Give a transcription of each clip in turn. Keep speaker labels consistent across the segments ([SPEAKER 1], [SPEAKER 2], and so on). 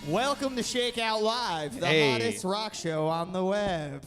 [SPEAKER 1] Welcome to Shakeout Live, the hottest rock show on the web.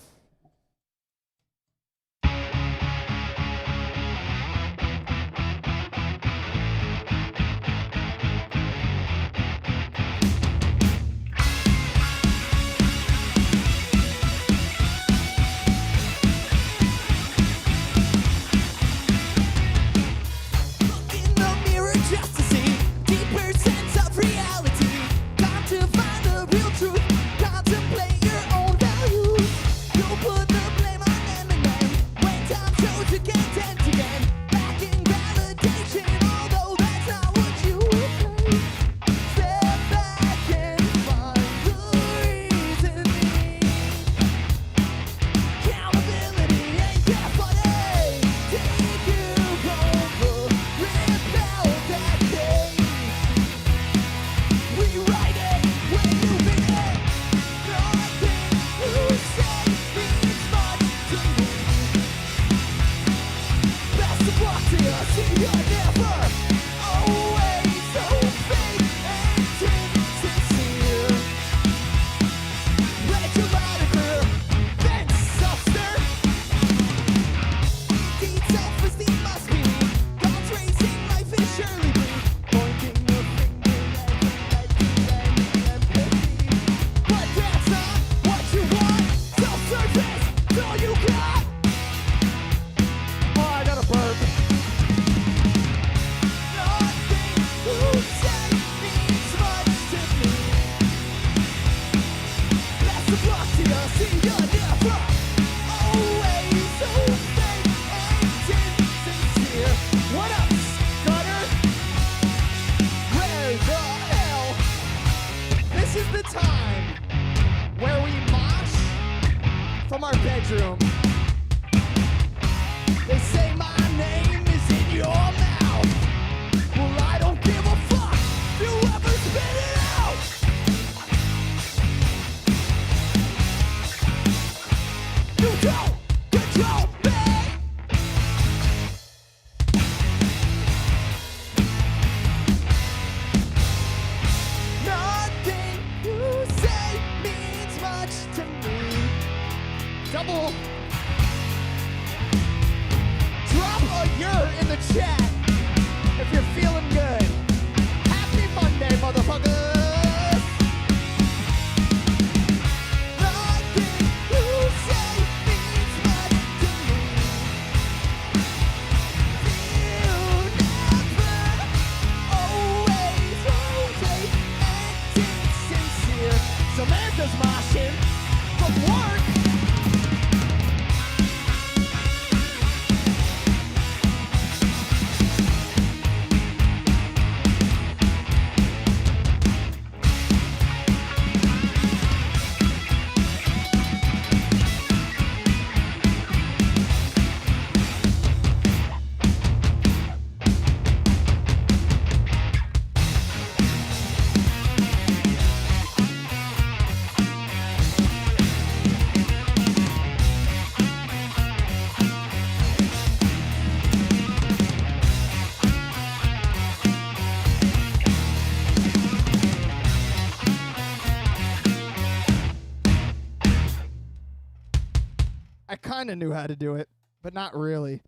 [SPEAKER 1] Kind of knew how to do it, but not really.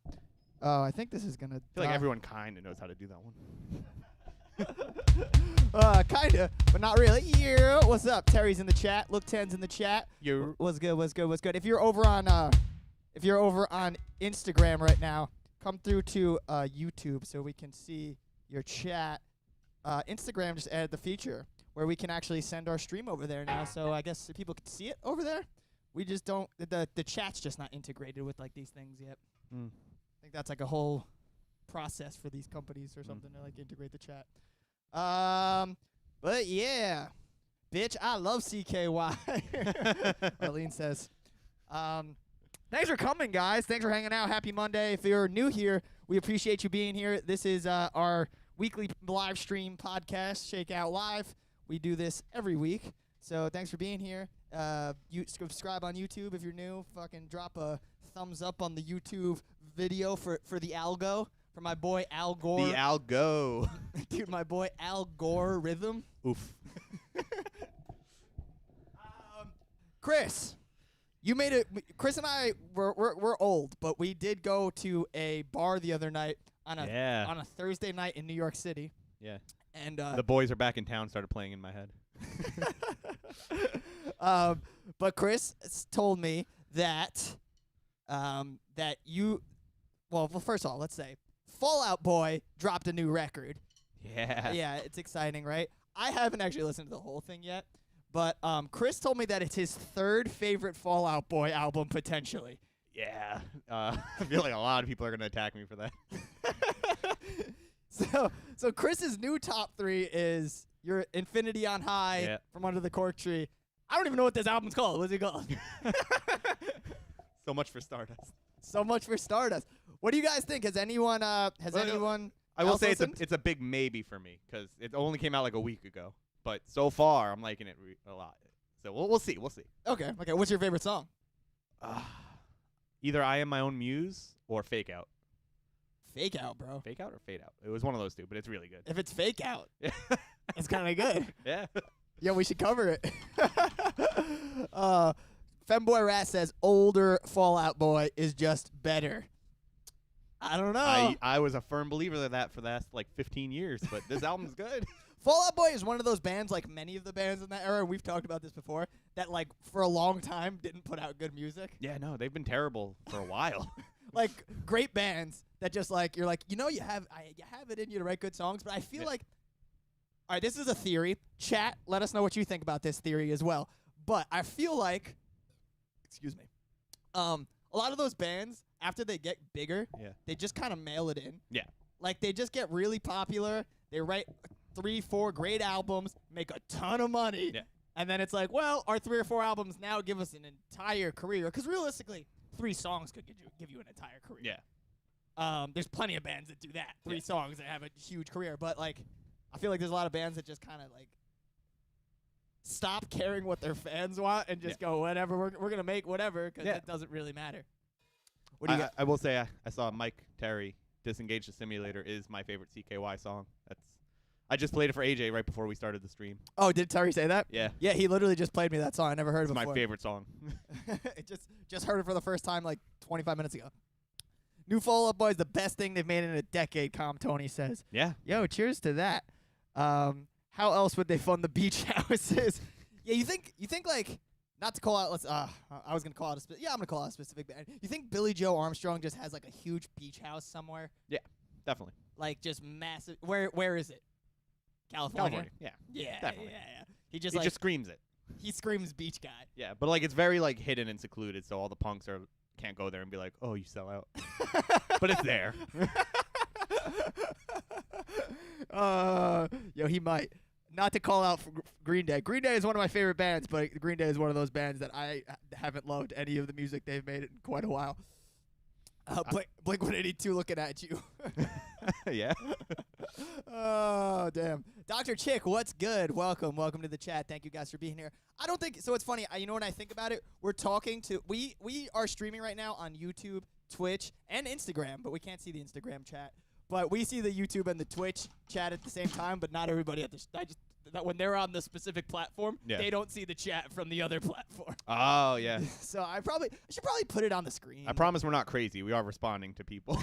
[SPEAKER 1] Oh, I think this is gonna.
[SPEAKER 2] I feel like everyone kind of knows how to do that one.
[SPEAKER 1] Kind of, but not really. Yeah, what's up? Terry's in the chat. Look, 10's in the chat.
[SPEAKER 2] You.
[SPEAKER 1] What's good? What's good? What's good? If you're over on Instagram right now, come through to YouTube so we can see your chat. Instagram just added the feature where we can actually send our stream over there now. So I guess people can see it over there. We just don't, the chat's just not integrated with, like, these things yet. I think that's, like, a whole process for these companies or something to, like, integrate the chat. But, yeah. Bitch, I love CKY. Arlene says. Thanks for coming, guys. Thanks for hanging out. Happy Monday. If you're new here, we appreciate you being here. This is our weekly live stream podcast, Shakeout Live. We do this every week. So thanks for being here. You subscribe on YouTube if you're new. Fucking drop a thumbs up on the YouTube video for the algo. For my boy Al Gore.
[SPEAKER 2] The algo.
[SPEAKER 1] Dude, my boy Al Gore rhythm.
[SPEAKER 2] Oof.
[SPEAKER 1] Chris, you made it. Chris and I we're old, but we did go to a bar the other night on a Thursday night in New York City.
[SPEAKER 2] Yeah.
[SPEAKER 1] And
[SPEAKER 2] the boys are back in town started playing in my head.
[SPEAKER 1] But Chris told me that that you well first of all, let's say Fall Out Boy dropped a new record.
[SPEAKER 2] Yeah.
[SPEAKER 1] Yeah, it's exciting, right? I haven't actually listened to the whole thing yet, but Chris told me that it's his third favorite Fall Out Boy album potentially.
[SPEAKER 2] Yeah. I feel like a lot of people are going to attack me for that.
[SPEAKER 1] So Chris's new top 3 is your Infinity on High, From Under the Cork Tree. I don't even know what this album's called. What's it called?
[SPEAKER 2] So much for Stardust.
[SPEAKER 1] So much for Stardust. What do you guys think? Has anyone
[SPEAKER 2] I will say it's a big maybe for me because it only came out like a week ago. But so far, I'm liking it a lot. So we'll see. We'll see.
[SPEAKER 1] Okay. What's your favorite song?
[SPEAKER 2] Either I Am My Own Muse or Fake Out.
[SPEAKER 1] Fake Out, bro.
[SPEAKER 2] Fake Out or Fade Out? It was one of those two, but it's really good.
[SPEAKER 1] If it's Fake Out, it's kind of good.
[SPEAKER 2] Yeah.
[SPEAKER 1] Yeah, we should cover it. Femboy Rat says older Fall Out Boy is just better. I don't know.
[SPEAKER 2] I was a firm believer of that for the last like 15 years, but this album's good.
[SPEAKER 1] Fall Out Boy is one of those bands, like many of the bands in that era, we've talked about this before, that like for a long time didn't put out good music.
[SPEAKER 2] Yeah, no, they've been terrible for a while.
[SPEAKER 1] Like great bands that just like you're like, you have it in you to write good songs, but I feel like, all right, this is a theory. Chat, let us know what you think about this theory as well. But I feel like, excuse me, a lot of those bands after they get bigger, they just kind of mail it in.
[SPEAKER 2] Yeah,
[SPEAKER 1] like they just get really popular. They write 3-4 great albums, make a ton of money, and then it's like, well, our 3 or 4 albums now give us an entire career. Because realistically, 3 songs could give you an entire career. Yeah. There's plenty of bands that do that. 3 songs that have a huge career. But, like, I feel like there's a lot of bands that just kind of, like, stop caring what their fans want and just go, whatever, we're going to make whatever because it doesn't really matter. What do you got?
[SPEAKER 2] I will say I saw Mike Terry, Disengage the Simulator is my favorite CKY song. I just played it for AJ right before we started the stream.
[SPEAKER 1] Oh, did Terry say that?
[SPEAKER 2] Yeah.
[SPEAKER 1] Yeah, he literally just played me that song. I never heard it
[SPEAKER 2] before.
[SPEAKER 1] before.
[SPEAKER 2] It's my favorite song.
[SPEAKER 1] just heard it for the first time like 25 minutes ago. New Fall Out Boy is the best thing they've made in a decade, Tony says.
[SPEAKER 2] Yeah.
[SPEAKER 1] Yo, cheers to that. How else would they fund the beach houses? Yeah, you think like, not to call out, I was going to call out I'm going to call out a specific band. You think Billy Joe Armstrong just has like a huge beach house somewhere?
[SPEAKER 2] Yeah, definitely.
[SPEAKER 1] Like just massive. Where is it? California.
[SPEAKER 2] Yeah.
[SPEAKER 1] Yeah,
[SPEAKER 2] definitely.
[SPEAKER 1] Yeah. He just
[SPEAKER 2] screams it.
[SPEAKER 1] He screams beach guy.
[SPEAKER 2] Yeah, but like it's very like hidden and secluded, so all the punks can't go there and be like, "Oh, you sell out." But it's there.
[SPEAKER 1] Yo, he might. Not to call out for Green Day. Green Day is one of my favorite bands, but Green Day is one of those bands that I haven't loved any of the music they've made in quite a while. Blink-182 looking at you.
[SPEAKER 2] Yeah.
[SPEAKER 1] Oh, damn. Dr. Chick, what's good? Welcome to the chat. Thank you guys for being here. I don't think so. It's funny. You know, when I think about it, we're talking to we are streaming right now on YouTube, Twitch, and Instagram, but we can't see the Instagram chat. But we see the YouTube and the Twitch chat at the same time, but not everybody at that when they're on the specific platform, they don't see the chat from the other platform.
[SPEAKER 2] Oh, yeah.
[SPEAKER 1] So I should probably put it on the screen.
[SPEAKER 2] I promise we're not crazy. We are responding to people.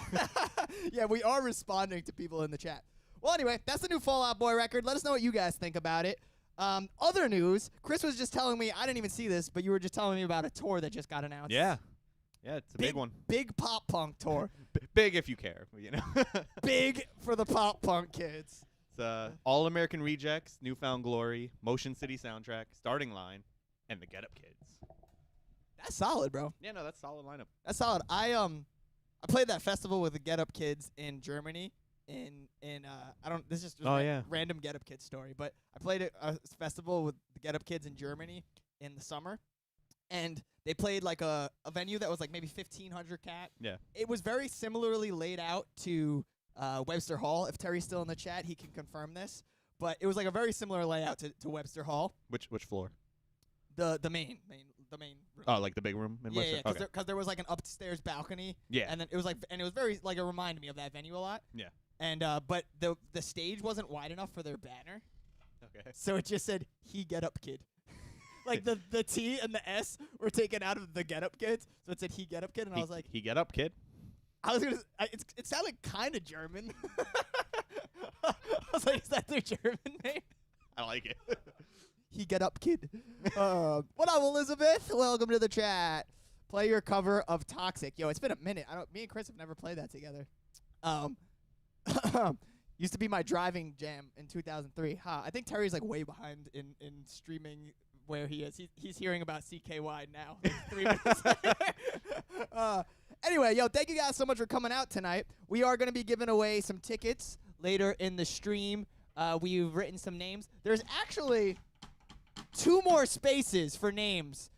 [SPEAKER 1] Yeah, we are responding to people in the chat. Well, anyway, that's the new Fall Out Boy record. Let us know what you guys think about it. Other news, Chris was just telling me, I didn't even see this, but you were just telling me about a tour that just got announced.
[SPEAKER 2] Yeah. Yeah, it's a big one.
[SPEAKER 1] Big pop punk tour.
[SPEAKER 2] Big if you care, you know.
[SPEAKER 1] Big for the pop punk kids.
[SPEAKER 2] It's All American Rejects, Newfound Glory, Motion City Soundtrack, Starting Line, and the Get Up Kids.
[SPEAKER 1] That's solid, bro.
[SPEAKER 2] Yeah, no, that's a solid lineup.
[SPEAKER 1] That's solid. I played that festival with the Get Up Kids in Germany. This is just random Get Up Kids story, but I played a festival with the Get Up Kids in Germany in the summer, and they played like a venue that was like maybe 1,500 cat.
[SPEAKER 2] Yeah.
[SPEAKER 1] It was very similarly laid out to Webster Hall. If Terry's still in the chat, he can confirm this. But it was like a very similar layout to Webster Hall.
[SPEAKER 2] Which floor?
[SPEAKER 1] The main room.
[SPEAKER 2] Oh, like the big room in Webster?
[SPEAKER 1] Yeah, because there was like an upstairs balcony.
[SPEAKER 2] Yeah.
[SPEAKER 1] And then it was very like it reminded me of that venue a lot.
[SPEAKER 2] Yeah.
[SPEAKER 1] And but the stage wasn't wide enough for their banner.
[SPEAKER 2] Okay.
[SPEAKER 1] So it just said "He Get Up Kid." like the T and the S were taken out of the Get Up Kids, so it said He Get Up Kid, and I was like,
[SPEAKER 2] he get up, kid.
[SPEAKER 1] I was gonna. It sounded kind of German. I was like, is that their German name?
[SPEAKER 2] I like it.
[SPEAKER 1] He Get Up Kid. What up, Elizabeth? Welcome to the chat. Play your cover of Toxic. Yo, it's been a minute. Me and Chris have never played that together. Used to be my driving jam in 2003. I think Terry's like way behind in streaming where he is. He's hearing about CKY now. Like 3 minutes later. Anyway, yo, thank you guys so much for coming out tonight. We are going to be giving away some tickets later in the stream. We've written some names. There's actually 2 more spaces for names.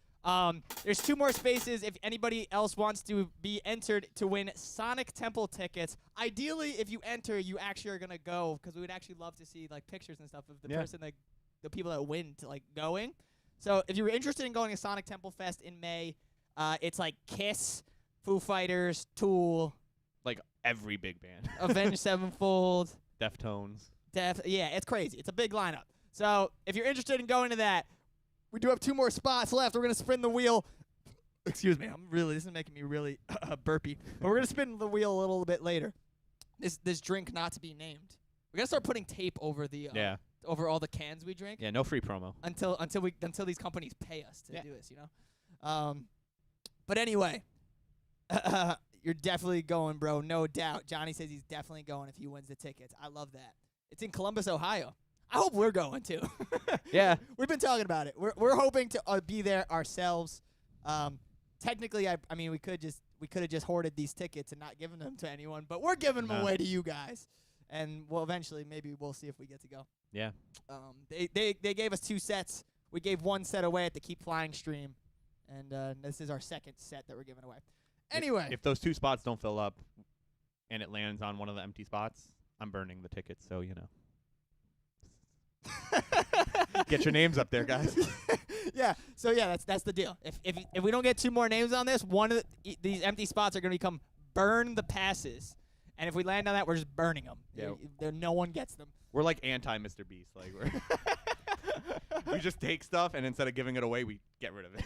[SPEAKER 1] There's 2 more spaces if anybody else wants to be entered to win Sonic Temple tickets. Ideally, if you enter, you actually are going to go, because we would actually love to see like pictures and stuff of the person, like the people that win to like going. So if you're interested in going to Sonic Temple Fest in May, it's like Kiss, Foo Fighters, Tool,
[SPEAKER 2] Like every big band.
[SPEAKER 1] Avenged Sevenfold,
[SPEAKER 2] Deftones.
[SPEAKER 1] Yeah, it's crazy. It's a big lineup. So if you're interested in going to that, we do have 2 more spots left. We're going to spin the wheel. Excuse me. This is making me really burpy. But we're going to spin the wheel a little bit later. This drink not to be named. We're going to start putting tape over the over all the cans we drink.
[SPEAKER 2] Yeah, no free promo.
[SPEAKER 1] Until these companies pay us to do this, you know. But anyway, you're definitely going, bro. No doubt. Johnny says he's definitely going if he wins the tickets. I love that. It's in Columbus, Ohio. I hope we're going too.
[SPEAKER 2] Yeah,
[SPEAKER 1] we've been talking about it. We're hoping to be there ourselves. Technically, I mean, we could have just hoarded these tickets and not given them to anyone, but we're giving them away to you guys, and well, eventually, maybe we'll see if we get to go.
[SPEAKER 2] Yeah.
[SPEAKER 1] They gave us 2 sets. We gave 1 set away at the Keep Flying stream, and this is our 2nd set that we're giving away. Anyway,
[SPEAKER 2] if those 2 spots don't fill up, and it lands on one of the empty spots, I'm burning the tickets. So you know. Get your names up there, guys.
[SPEAKER 1] Yeah. So yeah, that's the deal. If we don't get 2 more names on this, one of these empty spots are going to become burn the passes, and if we land on that, we're just burning them. Yeah. No one gets them.
[SPEAKER 2] We're like anti Mr. Beast. Like we just take stuff, and instead of giving it away, we get rid of it.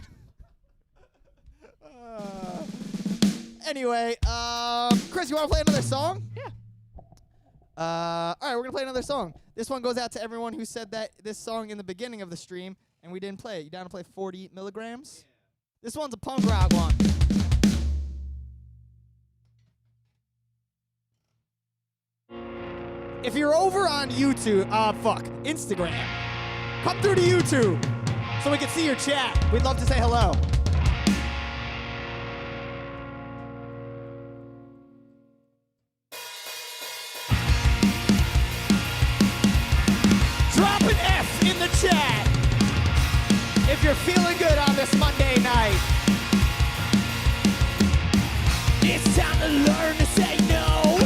[SPEAKER 1] Anyway, Chris, you want to play another song?
[SPEAKER 2] Yeah.
[SPEAKER 1] All right, we're going to play another song. This one goes out to everyone who said that this song in the beginning of the stream, and we didn't play it. You down to play 40 milligrams? Yeah. This one's a punk rock one. If you're over on YouTube, Instagram, come through to YouTube so we can see your chat. We'd love to say hello. Drop an F in the chat if you're feeling good on this Monday night. It's time to learn to say no.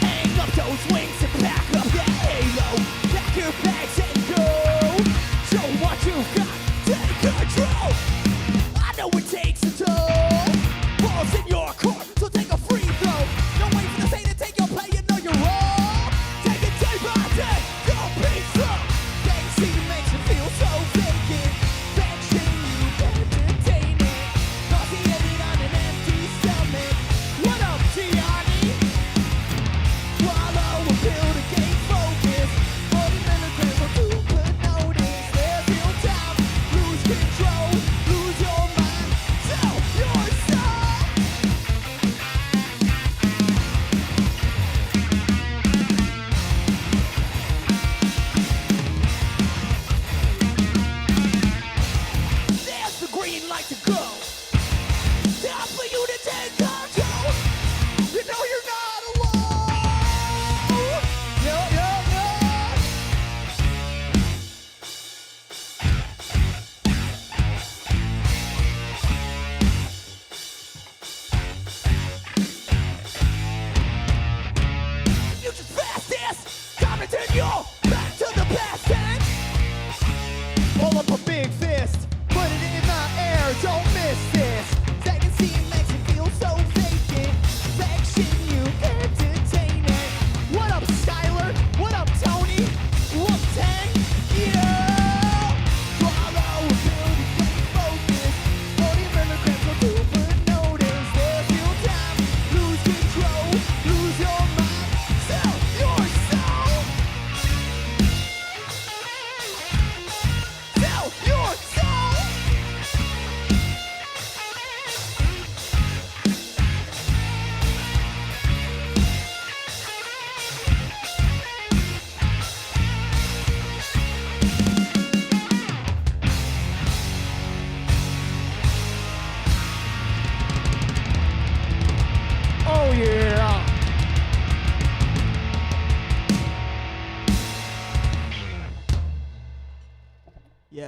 [SPEAKER 1] Hang up those wings and pack up that halo. Pack your bags and go. Show what you've got. Take control. I know it takes a toll. Balls in your court, so take a free throw. Don't wait for the say to take your play. You know you're wrong. Take it day by day. Don't be slow. They makes you feel so vacant. Fetching you entertainment. Nauseated on an empty stomach. What up, Gianni?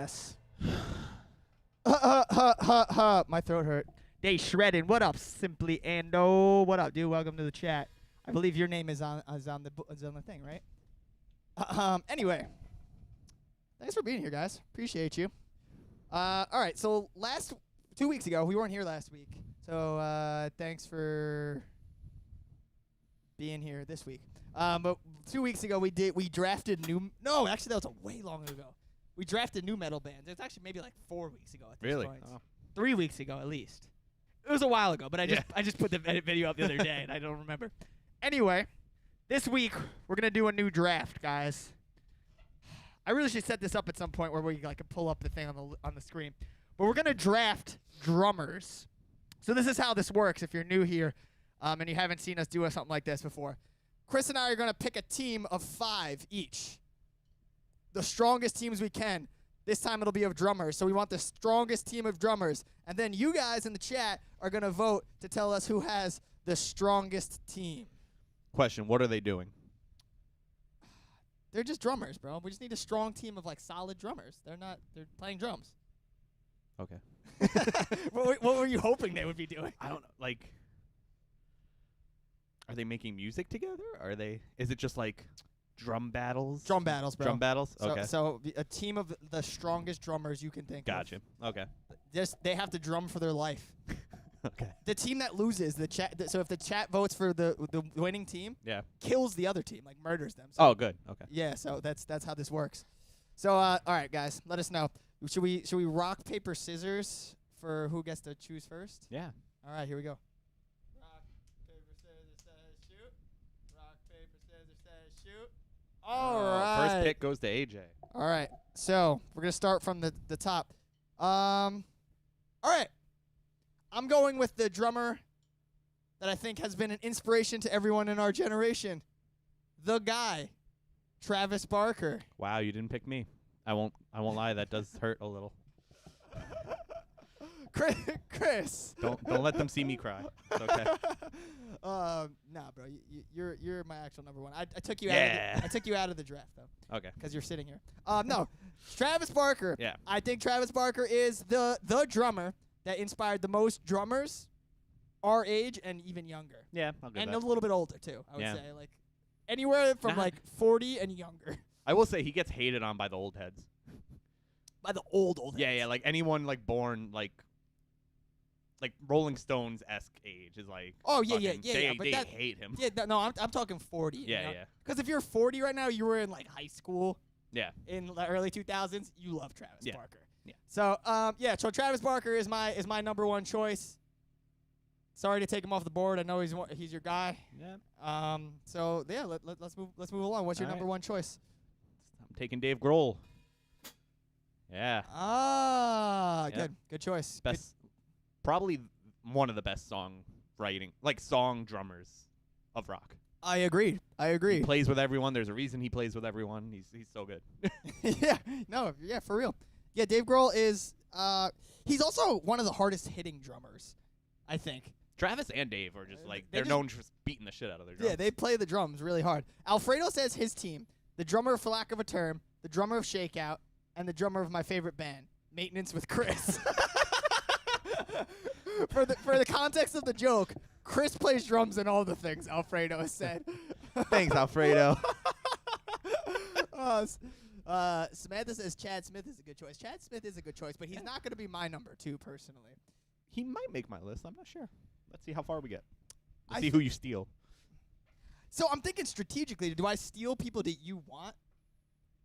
[SPEAKER 1] Yes. My throat hurt. They shredding. What up, Simply Ando? What up, dude? Welcome to the chat. I believe your name is on the thing, right? Anyway, thanks for being here, guys. Appreciate you. All right. So 2 weeks ago, we weren't here last week. So thanks for being here this week. But 2 weeks ago, we drafted new. No, actually, that was way long ago. We drafted new metal bands. It's actually maybe like 4 weeks ago at this point. Oh. 3 weeks ago at least. It was a while ago, but I just put the video up the other day and I don't remember. Anyway, this week we're gonna do a new draft, guys. I really should set this up at some point where we like can pull up the thing on the screen. But we're gonna draft drummers. So this is how this works. If you're new here, and you haven't seen us do something like this before, Chris and I are gonna pick a team of 5 each. The strongest teams we can. This time it'll be of drummers. So we want the strongest team of drummers. And then you guys in the chat are going to vote to tell us who has the strongest team.
[SPEAKER 2] Question, what are they doing?
[SPEAKER 1] They're just drummers, bro. We just need a strong team of like solid drummers. They're playing drums.
[SPEAKER 2] Okay.
[SPEAKER 1] What were you hoping they would be doing?
[SPEAKER 2] I don't know. Like, are they making music together? Is it just like drum battles?
[SPEAKER 1] Drum battles, bro.
[SPEAKER 2] Drum battles?
[SPEAKER 1] So,
[SPEAKER 2] Okay.
[SPEAKER 1] So a team of the strongest drummers you can think of.
[SPEAKER 2] Gotcha. Okay.
[SPEAKER 1] They have to drum for their life.
[SPEAKER 2] Okay.
[SPEAKER 1] The team that loses, so if the chat votes for the winning team, kills the other team, like murders them. So
[SPEAKER 2] good. Okay.
[SPEAKER 1] Yeah, so that's how this works. So all right, guys, let us know. Should we rock paper scissors for who gets to choose first?
[SPEAKER 2] Yeah.
[SPEAKER 1] All right, here we go. Rock paper scissors shoot. Rock paper scissors shoot. All right.
[SPEAKER 2] First pick goes to AJ.
[SPEAKER 1] All right. So we're gonna start from the top. All right. I'm going with the drummer that I think has been an inspiration to everyone in our generation. The guy, Travis Barker.
[SPEAKER 2] Wow, you didn't pick me. I won't lie, that does hurt a little.
[SPEAKER 1] Chris.
[SPEAKER 2] Don't let them see me cry. It's okay.
[SPEAKER 1] Nah, bro. You're my actual number one. I took you out of the draft though.
[SPEAKER 2] Okay.
[SPEAKER 1] Because you're sitting here. No, Travis Barker.
[SPEAKER 2] Yeah.
[SPEAKER 1] I think Travis Barker is the drummer that inspired the most drummers our age and even younger.
[SPEAKER 2] Yeah, I'll give
[SPEAKER 1] and
[SPEAKER 2] that.
[SPEAKER 1] a little bit older too. I would say like anywhere from like 40 and younger.
[SPEAKER 2] I will say he gets hated on by the old heads.
[SPEAKER 1] By the old heads.
[SPEAKER 2] Yeah, like anyone like born like Rolling Stones-esque age is like.
[SPEAKER 1] Oh yeah.
[SPEAKER 2] They
[SPEAKER 1] But
[SPEAKER 2] hate him.
[SPEAKER 1] Yeah, no, I'm talking 40.
[SPEAKER 2] Yeah.
[SPEAKER 1] Because if you're 40 right now, you were in like high school.
[SPEAKER 2] Yeah.
[SPEAKER 1] In the early 2000s, you love Travis Barker.
[SPEAKER 2] Yeah.
[SPEAKER 1] So so Travis Barker is my number one choice. Sorry to take him off the board. I know he's your guy.
[SPEAKER 2] Yeah.
[SPEAKER 1] So yeah, let's move along. What's your number one choice?
[SPEAKER 2] I'm taking Dave Grohl. Yeah.
[SPEAKER 1] Good choice.
[SPEAKER 2] Probably one of the best song drummers of rock.
[SPEAKER 1] I agree.
[SPEAKER 2] He plays with everyone. There's a reason he plays with everyone. He's so good.
[SPEAKER 1] Yeah, for real. Yeah, Dave Grohl is he's also one of the hardest hitting drummers, I think.
[SPEAKER 2] Travis and Dave are just they're known for beating the shit out of their drums.
[SPEAKER 1] Yeah, they play the drums really hard. Alfredo says his team, the drummer for lack of a term, the drummer of Shakeout, and the drummer of my favorite band, Maintenance with Chris. For the context of the joke, Chris plays drums in all the things Alfredo has said.
[SPEAKER 2] Thanks, Alfredo.
[SPEAKER 1] Samantha says Chad Smith is a good choice. Chad Smith is a good choice, but he's not going to be my number 2 personally.
[SPEAKER 2] He might make my list. I'm not sure. Let's see how far we get. Let's see who you steal.
[SPEAKER 1] So I'm thinking strategically. Do I steal people that you want?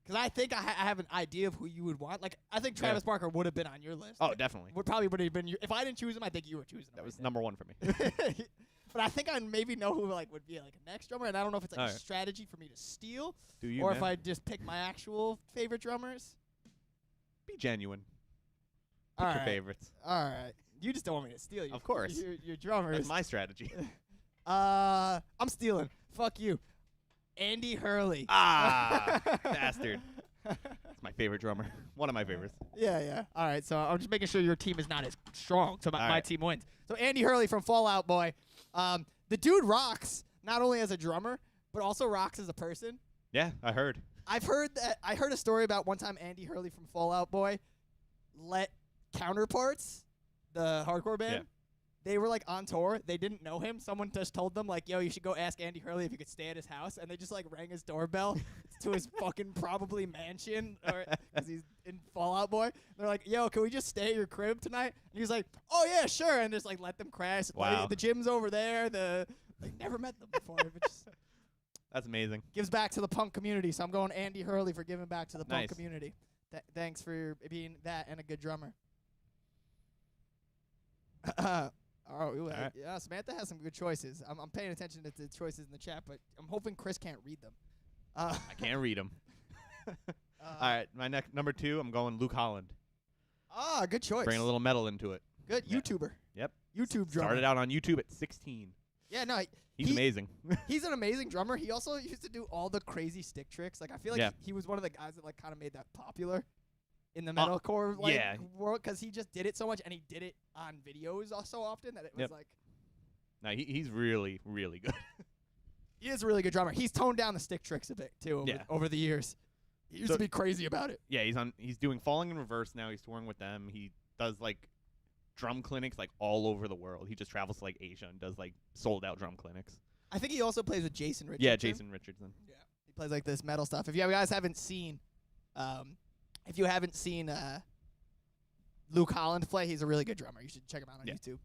[SPEAKER 1] Because I think I have an idea of who you would want. Like, I think Travis Barker would have been on your list.
[SPEAKER 2] Oh, definitely.
[SPEAKER 1] Would have been. If I didn't choose him, I think you would choose him.
[SPEAKER 2] That was number 1 for me.
[SPEAKER 1] But I think I maybe know who would be like a next drummer, and I don't know if it's like a strategy for me to steal, or if I just pick my actual favorite drummers.
[SPEAKER 2] Be genuine. Pick your favorites.
[SPEAKER 1] All right. You just don't want me to steal you.
[SPEAKER 2] Of course.
[SPEAKER 1] Your drummers.
[SPEAKER 2] That's my strategy.
[SPEAKER 1] I'm stealing. Fuck you. Andy Hurley.
[SPEAKER 2] Bastard. That's my favorite drummer. One of my favorites.
[SPEAKER 1] Yeah. All right, so I'm just making sure your team is not as strong, so my team wins. So Andy Hurley from Fall Out Boy. The dude rocks, not only as a drummer, but also rocks as a person.
[SPEAKER 2] Yeah, I heard.
[SPEAKER 1] I heard a story about one time Andy Hurley from Fall Out Boy let counterparts, the hardcore band.
[SPEAKER 2] Yeah.
[SPEAKER 1] They were like on tour. They didn't know him. Someone just told them like, "Yo, you should go ask Andy Hurley if you could stay at his house." And they just like rang his doorbell to his fucking probably mansion, or because he's in Fall Out Boy. They're like, "Yo, can we just stay at your crib tonight?" And he was like, "Oh yeah, sure." And just like let them crash.
[SPEAKER 2] Wow.
[SPEAKER 1] Like, the gym's over there. Like never met them before. But just
[SPEAKER 2] That's amazing.
[SPEAKER 1] gives back to the punk community. So I'm going Andy Hurley for giving back to the punk
[SPEAKER 2] Nice.
[SPEAKER 1] community. Thanks for being that and a good drummer.
[SPEAKER 2] Right.
[SPEAKER 1] Yeah, Samantha has some good choices. I'm paying attention to the choices in the chat, but I'm hoping Chris can't read them.
[SPEAKER 2] I can't read them. All right, my next number 2, I'm going Luke Holland.
[SPEAKER 1] Good choice.
[SPEAKER 2] Bring a little metal into it.
[SPEAKER 1] Good
[SPEAKER 2] Yeah.
[SPEAKER 1] YouTuber.
[SPEAKER 2] Yep.
[SPEAKER 1] YouTube drummer.
[SPEAKER 2] Started out on YouTube at 16.
[SPEAKER 1] Yeah, no,
[SPEAKER 2] He's amazing.
[SPEAKER 1] he's an amazing drummer. He also used to do all the crazy stick tricks. Like I feel like
[SPEAKER 2] Yeah.
[SPEAKER 1] he was one of the guys that like kind of made that popular in the metalcore like
[SPEAKER 2] yeah.
[SPEAKER 1] world, because he just did it so much and he did it on videos so often that it was
[SPEAKER 2] Yep.
[SPEAKER 1] like.
[SPEAKER 2] No, he's really, really good.
[SPEAKER 1] He is a really good drummer. He's toned down the stick tricks a bit too over the years. He used
[SPEAKER 2] So-
[SPEAKER 1] to be crazy about it.
[SPEAKER 2] Yeah, he's doing Falling in Reverse now. He's touring with them. He does like drum clinics like all over the world. He just travels to like Asia and does like sold out drum clinics.
[SPEAKER 1] I think he also plays with Jason Richardson.
[SPEAKER 2] Yeah, Jason Richardson.
[SPEAKER 1] Yeah, he plays like this metal stuff. If you guys haven't seen, Luke Holland play, he's a really good drummer. You should check him out on
[SPEAKER 2] Yeah.
[SPEAKER 1] YouTube.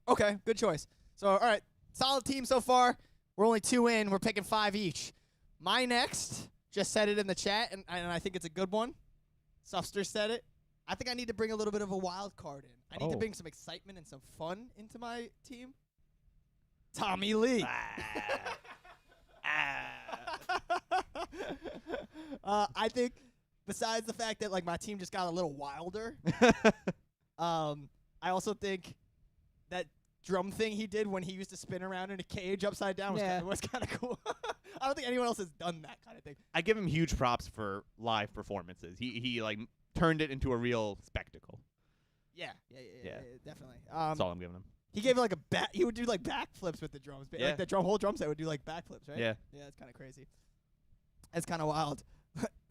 [SPEAKER 1] Okay, good choice. So, all right, solid team so far. We're only 2 in. We're picking 5 each. My next, just said it in the chat, and I think it's a good one. Sufster said it. I think I need to bring a little bit of a wild card in. I need to
[SPEAKER 2] Oh.
[SPEAKER 1] bring some excitement and some fun into my team. Tommy Lee. I think besides the fact that like my team just got a little wilder, I also think that drum thing he did when he used to spin around in a cage upside down was kind of cool. I don't think anyone else has done that kind of thing.
[SPEAKER 2] I give him huge props for live performances. He like turned it into a real spectacle.
[SPEAKER 1] Yeah,
[SPEAKER 2] Yeah.
[SPEAKER 1] definitely.
[SPEAKER 2] That's all I'm giving him.
[SPEAKER 1] He gave it like he would do like backflips with the drums.
[SPEAKER 2] Yeah.
[SPEAKER 1] Like the whole drum set would do like backflips, right?
[SPEAKER 2] Yeah.
[SPEAKER 1] Yeah, it's kind of crazy. It's kind of wild.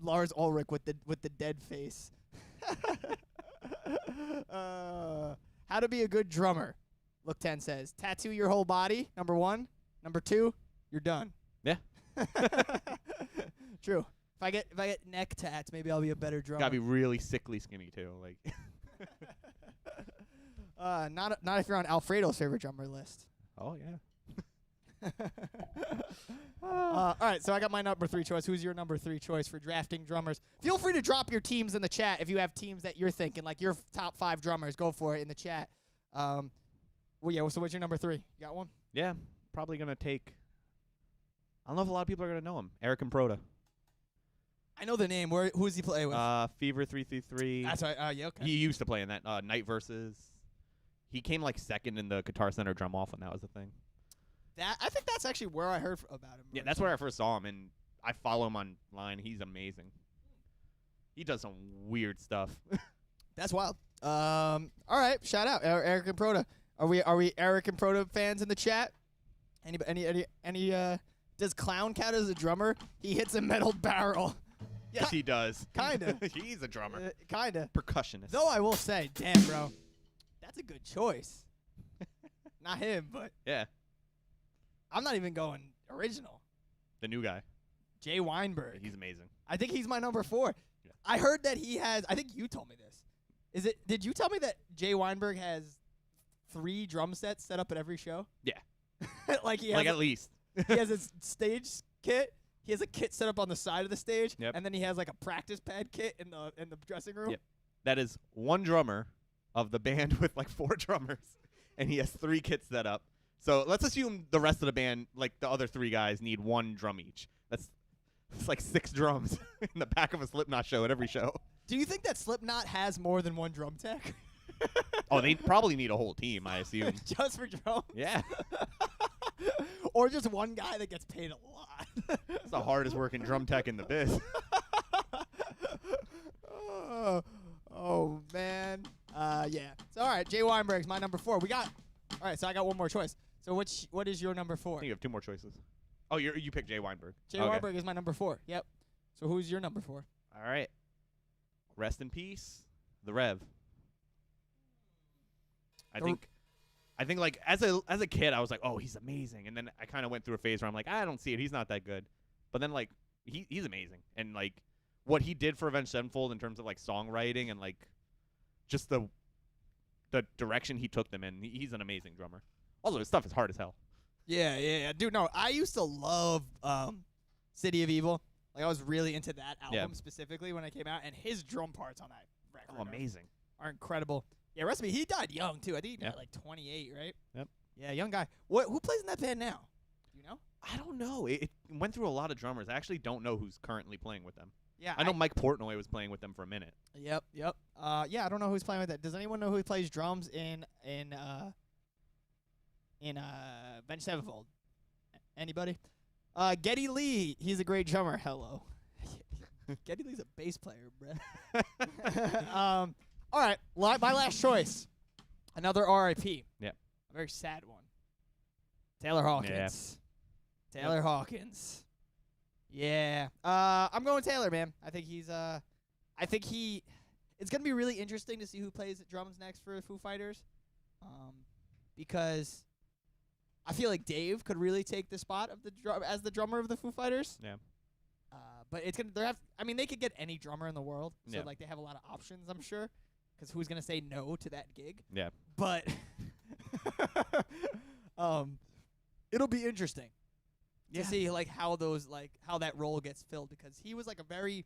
[SPEAKER 1] Lars Ulrich with the dead face. How to be a good drummer. Look 10 says, tattoo your whole body, number 1. Number 2, you're done.
[SPEAKER 2] Yeah.
[SPEAKER 1] True. If I get neck tats, maybe I'll be a better drummer.
[SPEAKER 2] Gotta be really sickly skinny too. Like
[SPEAKER 1] not if you're on Alfredo's favorite drummer list.
[SPEAKER 2] oh yeah.
[SPEAKER 1] All right, so I got my number 3 choice. Who's your number 3 choice for drafting drummers? Feel free to drop your teams in the chat if you have teams that you're thinking, like your top 5 drummers. Go for it in the chat. So what's your number 3? You got one?
[SPEAKER 2] Yeah. Probably gonna take. I don't know if a lot of people are gonna know him. Eric Improda.
[SPEAKER 1] I know the name. Who does he play with?
[SPEAKER 2] Fever 333.
[SPEAKER 1] That's right. Yeah, okay.
[SPEAKER 2] He used to play in that Night Versus. He came like second in the Guitar Center drum off when that was a thing.
[SPEAKER 1] I think that's actually where I heard about him.
[SPEAKER 2] Yeah, that's where I first saw him, and I follow him online. He's amazing. He does some weird stuff.
[SPEAKER 1] That's wild. All right, shout out Eric and Proda. Are we Eric and Proda fans in the chat? Any does Clown count as a drummer? He hits a metal barrel.
[SPEAKER 2] Yes, he does.
[SPEAKER 1] Kinda.
[SPEAKER 2] He's a drummer.
[SPEAKER 1] Kinda.
[SPEAKER 2] Percussionist.
[SPEAKER 1] Though I will say, damn, bro, that's a good choice. Not him, but
[SPEAKER 2] Yeah,
[SPEAKER 1] I'm not even going original.
[SPEAKER 2] the new guy.
[SPEAKER 1] Jay Weinberg.
[SPEAKER 2] He's amazing.
[SPEAKER 1] I think he's my number 4.
[SPEAKER 2] Yeah.
[SPEAKER 1] I heard that he has. I think you told me this. Did you tell me that Jay Weinberg has 3 drum sets set up at every show?
[SPEAKER 2] Yeah.
[SPEAKER 1] Like he has
[SPEAKER 2] Like at least.
[SPEAKER 1] he has his stage kit. He has a kit set up on the side of the stage,
[SPEAKER 2] Yep.
[SPEAKER 1] and then he has like a practice pad kit in the dressing room.
[SPEAKER 2] Yep. That is one drummer of the band with like 4 drummers, and he has 3 kits set up. So let's assume the rest of the band, like the other 3 guys, need 1 drum each. It's like 6 drums in the back of a Slipknot show at every show.
[SPEAKER 1] Do you think that Slipknot has more than 1 drum tech?
[SPEAKER 2] Oh, they probably need a whole team, I assume.
[SPEAKER 1] Just for drums?
[SPEAKER 2] Yeah.
[SPEAKER 1] Or just one guy that gets paid a lot.
[SPEAKER 2] It's the hardest working drum tech in the biz.
[SPEAKER 1] Oh man. Yeah. So all right, Jay Weinberg's my number 4. All right, so I got one more choice. So what is your number 4?
[SPEAKER 2] I think you have 2 more choices. Oh, you picked Jay Weinberg.
[SPEAKER 1] Jay
[SPEAKER 2] Okay.
[SPEAKER 1] Weinberg is my number 4. Yep. So who's your number 4?
[SPEAKER 2] All right. Rest in peace. the Rev. I
[SPEAKER 1] The-
[SPEAKER 2] think like as a kid I was like, oh, he's amazing, and then I kind of went through a phase where I'm like, I don't see it. He's not that good. But then like he's amazing, and like what he did for Avenged Sevenfold in terms of like songwriting and like just the direction he took them in. He's an amazing drummer. Also, his stuff is hard as hell.
[SPEAKER 1] Yeah. Dude, no, I used to love City of Evil. Like, I was really into that album specifically when it came out, and his drum parts on that record
[SPEAKER 2] Oh, amazing.
[SPEAKER 1] are incredible. Yeah, Recipe, he died young, too. I think he died like 28, right?
[SPEAKER 2] Yep.
[SPEAKER 1] Yeah, young guy. Who plays in that band now? Do you know?
[SPEAKER 2] I don't know. It went through a lot of drummers. I actually don't know who's currently playing with them.
[SPEAKER 1] Yeah,
[SPEAKER 2] I know Mike Portnoy was playing with them for a minute.
[SPEAKER 1] Yep. Yeah, I don't know who's playing with that. Does anyone know who plays drums in Avenged Sevenfold? Anybody? Geddy Lee. He's a great drummer. Hello. Geddy Lee's a bass player, bruh. All right, my last choice. Another R.I.P.
[SPEAKER 2] Yeah.
[SPEAKER 1] A very sad one. Taylor Hawkins.
[SPEAKER 2] Yeah.
[SPEAKER 1] Taylor Hawkins. Yeah. I'm going Taylor, man. I think it's going to be really interesting to see who plays drums next for Foo Fighters. Because I feel like Dave could really take the spot of as the drummer of the Foo Fighters.
[SPEAKER 2] Yeah.
[SPEAKER 1] But it's they could get any drummer in the world, so like they have a lot of options, I'm sure. Because who's gonna say no to that gig?
[SPEAKER 2] Yeah.
[SPEAKER 1] But it'll be interesting to see like how that role gets filled, because he was like a very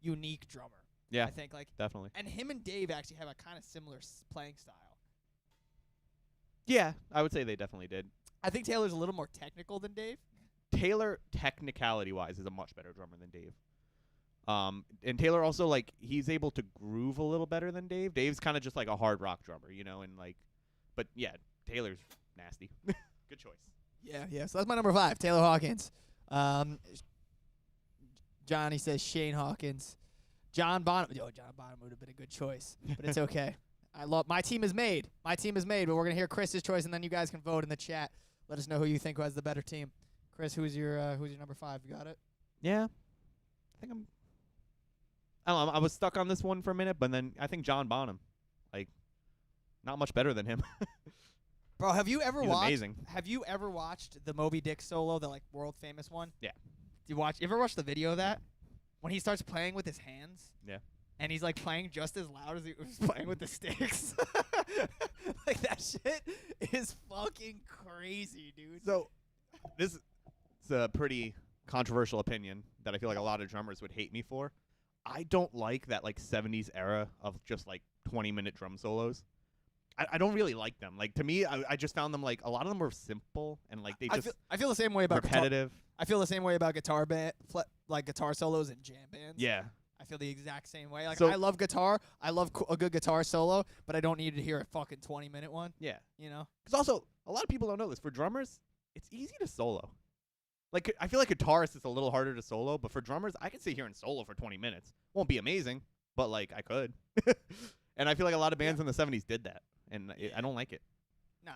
[SPEAKER 1] unique drummer.
[SPEAKER 2] Yeah.
[SPEAKER 1] I think like
[SPEAKER 2] Definitely.
[SPEAKER 1] and him and Dave actually have a kind of similar playing style.
[SPEAKER 2] Yeah, I would say they definitely did.
[SPEAKER 1] I think Taylor's a little more technical than Dave.
[SPEAKER 2] Taylor, technicality-wise, is a much better drummer than Dave. And Taylor also, like, he's able to groove a little better than Dave. Dave's kind of just like a hard rock drummer, and like, but yeah, Taylor's nasty. Good choice.
[SPEAKER 1] Yeah. So that's my number 5, Taylor Hawkins. Johnny says Shane Hawkins. John Bonham. John Bonham would have been a good choice, but it's okay. My team is made. But we're gonna hear Chris's choice, and then you guys can vote in the chat. Let us know who you think has the better team. Chris, who's your number 5? You got it?
[SPEAKER 2] Yeah. I think I don't know, I was stuck on this one for a minute, but then I think John Bonham. Like, not much better than him.
[SPEAKER 1] Bro, have you ever
[SPEAKER 2] He's
[SPEAKER 1] watched
[SPEAKER 2] amazing.
[SPEAKER 1] Have you ever watched the Moby Dick solo, the like world famous one?
[SPEAKER 2] Yeah.
[SPEAKER 1] You ever watch the video of that? When he starts playing with his hands?
[SPEAKER 2] Yeah.
[SPEAKER 1] And he's like playing just as loud as he was playing with the sticks. Like, that shit is fucking crazy, dude.
[SPEAKER 2] So, this is a pretty controversial opinion that I feel like a lot of drummers would hate me for. I don't like that like 70s era of just like 20-minute drum solos. I don't really like them. Like, to me, I just found them like a lot of them were simple and like they just
[SPEAKER 1] I feel the same way about
[SPEAKER 2] repetitive.
[SPEAKER 1] I feel the same way about guitar solos and jam bands.
[SPEAKER 2] Yeah.
[SPEAKER 1] I feel the exact same way. Like,
[SPEAKER 2] So-
[SPEAKER 1] I love guitar. I love a good guitar solo, but I don't need to hear a fucking 20-minute one.
[SPEAKER 2] Yeah.
[SPEAKER 1] You know?
[SPEAKER 2] Because also, a lot of people don't know this. For drummers, it's easy to solo. Like, I feel like guitarists, it's a little harder to solo, but for drummers, I can sit here and solo for 20 minutes. Won't be amazing, but, like, I could. And I feel like a lot of bands in the 70s did that, and I don't like it.
[SPEAKER 1] Nah.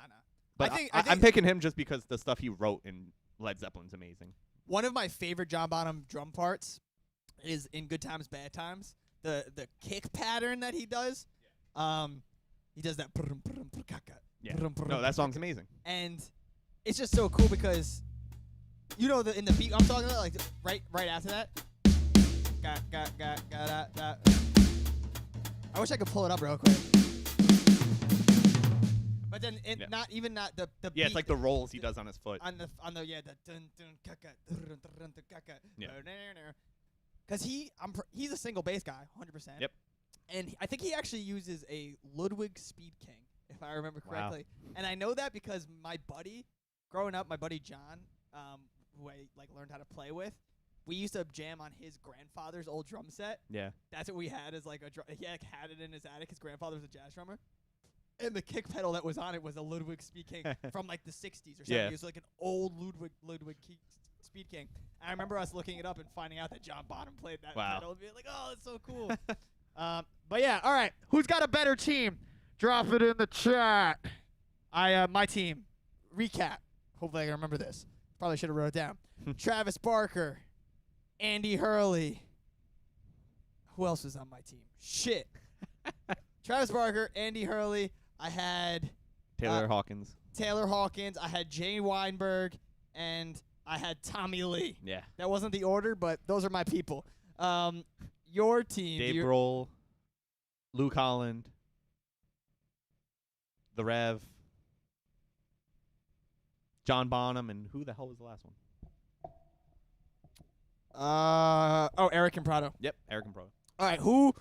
[SPEAKER 2] But
[SPEAKER 1] I think
[SPEAKER 2] I'm picking him just because the stuff he wrote in Led Zeppelin's amazing.
[SPEAKER 1] one of my favorite John Bonham drum parts is in Good Times, Bad Times. The kick pattern that he does. He does that.
[SPEAKER 2] Yeah. No, that song's amazing.
[SPEAKER 1] And it's just so cool because, in the beat I'm talking about, like right after that. I wish I could pull it up real quick. But then not the beat.
[SPEAKER 2] Yeah, it's like the rolls he does on his foot.
[SPEAKER 1] on the the dun dun kaka dun kaka.
[SPEAKER 2] Yeah.
[SPEAKER 1] Because he's a single bass guy, 100%.
[SPEAKER 2] Yep.
[SPEAKER 1] And I think he actually uses a Ludwig Speed King, if I remember
[SPEAKER 2] Wow.
[SPEAKER 1] correctly. And I know that because my buddy, growing up, my buddy John, who I like learned how to play with, we used to jam on his grandfather's old drum set.
[SPEAKER 2] Yeah.
[SPEAKER 1] That's what we had as like he like had it in his attic. His grandfather was a jazz drummer. And the kick pedal that was on it was a Ludwig Speed King from like the 60s or something.
[SPEAKER 2] Yeah.
[SPEAKER 1] It was like an old Ludwig Speed King. And I remember us looking it up and finding out that John Bonham played that
[SPEAKER 2] Wow.
[SPEAKER 1] pedal and being like, oh, that's so cool. But yeah, all right. Who's got a better team? Drop it in the chat. My team. Recap. Hopefully I can remember this. Probably should have wrote it down. Travis Barker. Andy Hurley. Who else was on my team? Shit. Travis Barker, Andy Hurley. I had
[SPEAKER 2] Taylor Hawkins.
[SPEAKER 1] Taylor Hawkins. I had Jay Weinberg, and I had Tommy Lee.
[SPEAKER 2] Yeah.
[SPEAKER 1] That wasn't the order, but those are my people. Your team.
[SPEAKER 2] Dave Grohl, Luke Holland, The Rev, John Bonham, and who the hell was the last one?
[SPEAKER 1] Eric and Prado.
[SPEAKER 2] Yep, Eric and Pro.
[SPEAKER 1] All right, who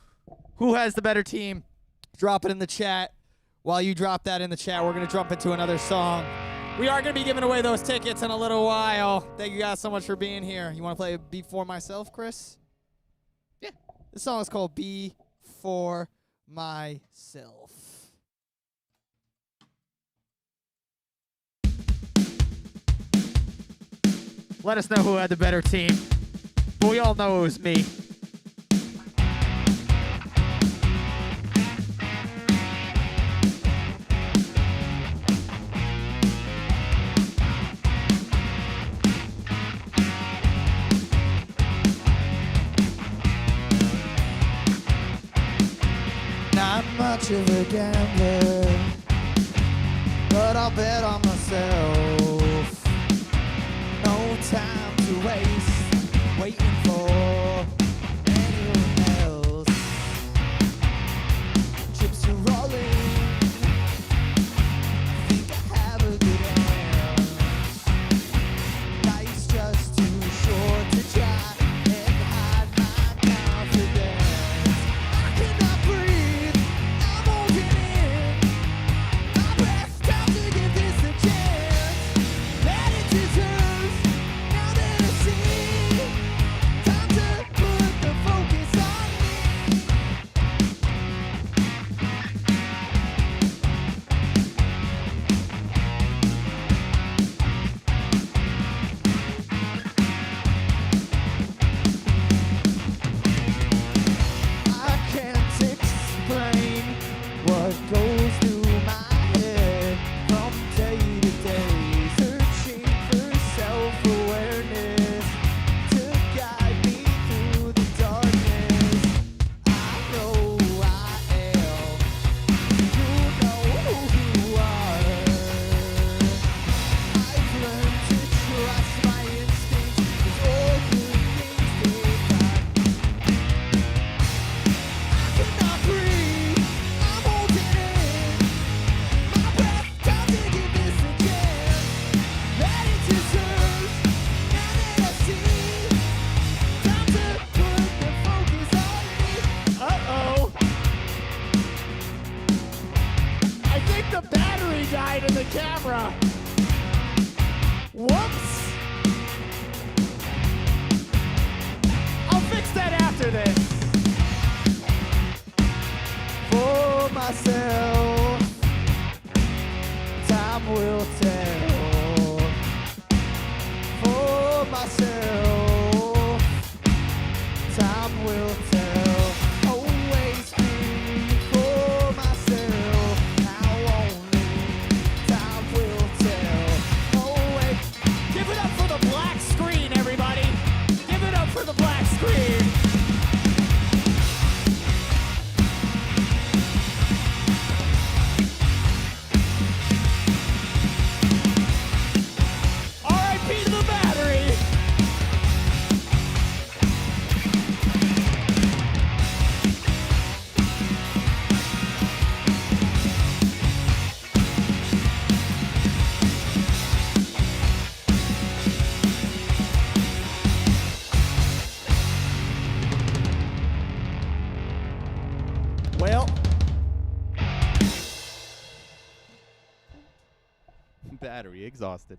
[SPEAKER 1] has the better team? Drop it in the chat. While you drop that in the chat, we're going to jump into another song. We are going to be giving away those tickets in a little while. Thank you guys so much for being here. You want to play Be For Myself, Chris?
[SPEAKER 2] Yeah.
[SPEAKER 1] This song is called Be For Myself. Let us know who had the better team. But we all know it was me. Not much of a gambler, but I'll bet on myself. No time to waste, waiting for anyone else. Chips are rolling, think I have a good hand. Life's just too short to try and hide my confidence. I cannot breathe, I'm holding in my breath, time to give this a chance. That it deserves, now that I see, time to put the focus on me. I can't explain what goes through my head from day to day, searching for self-awareness to guide me through the darkness. I know who I am, you know who you are. I've learned to trust my instincts, 'cause all good things take time. I cannot breathe, I'm holding in my breath, time to give this a chance. That it deserves, now that I see, time to put the focus on me. Uh-oh. I think the battery died in the camera. Whoops. I'll fix that after this. For myself, time will tell. For myself, time will tell. Always be for myself. Now only time will tell. Always. Give it up for the black screen, everybody. Give it up for the black screen. R.I.P. to the battery. Well,
[SPEAKER 2] Battery exhausted.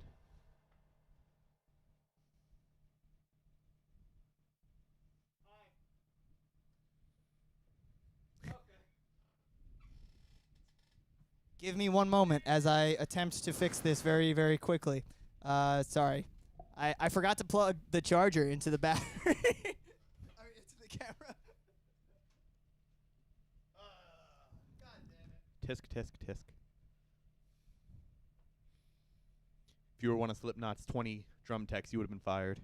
[SPEAKER 1] give me one moment as I attempt to fix this very, very quickly. Sorry. I forgot to plug the charger into the battery. Into the camera. God damn it.
[SPEAKER 2] Tisk, tisk, tisk. If you were one of Slipknot's 20 drum techs, you would have been fired.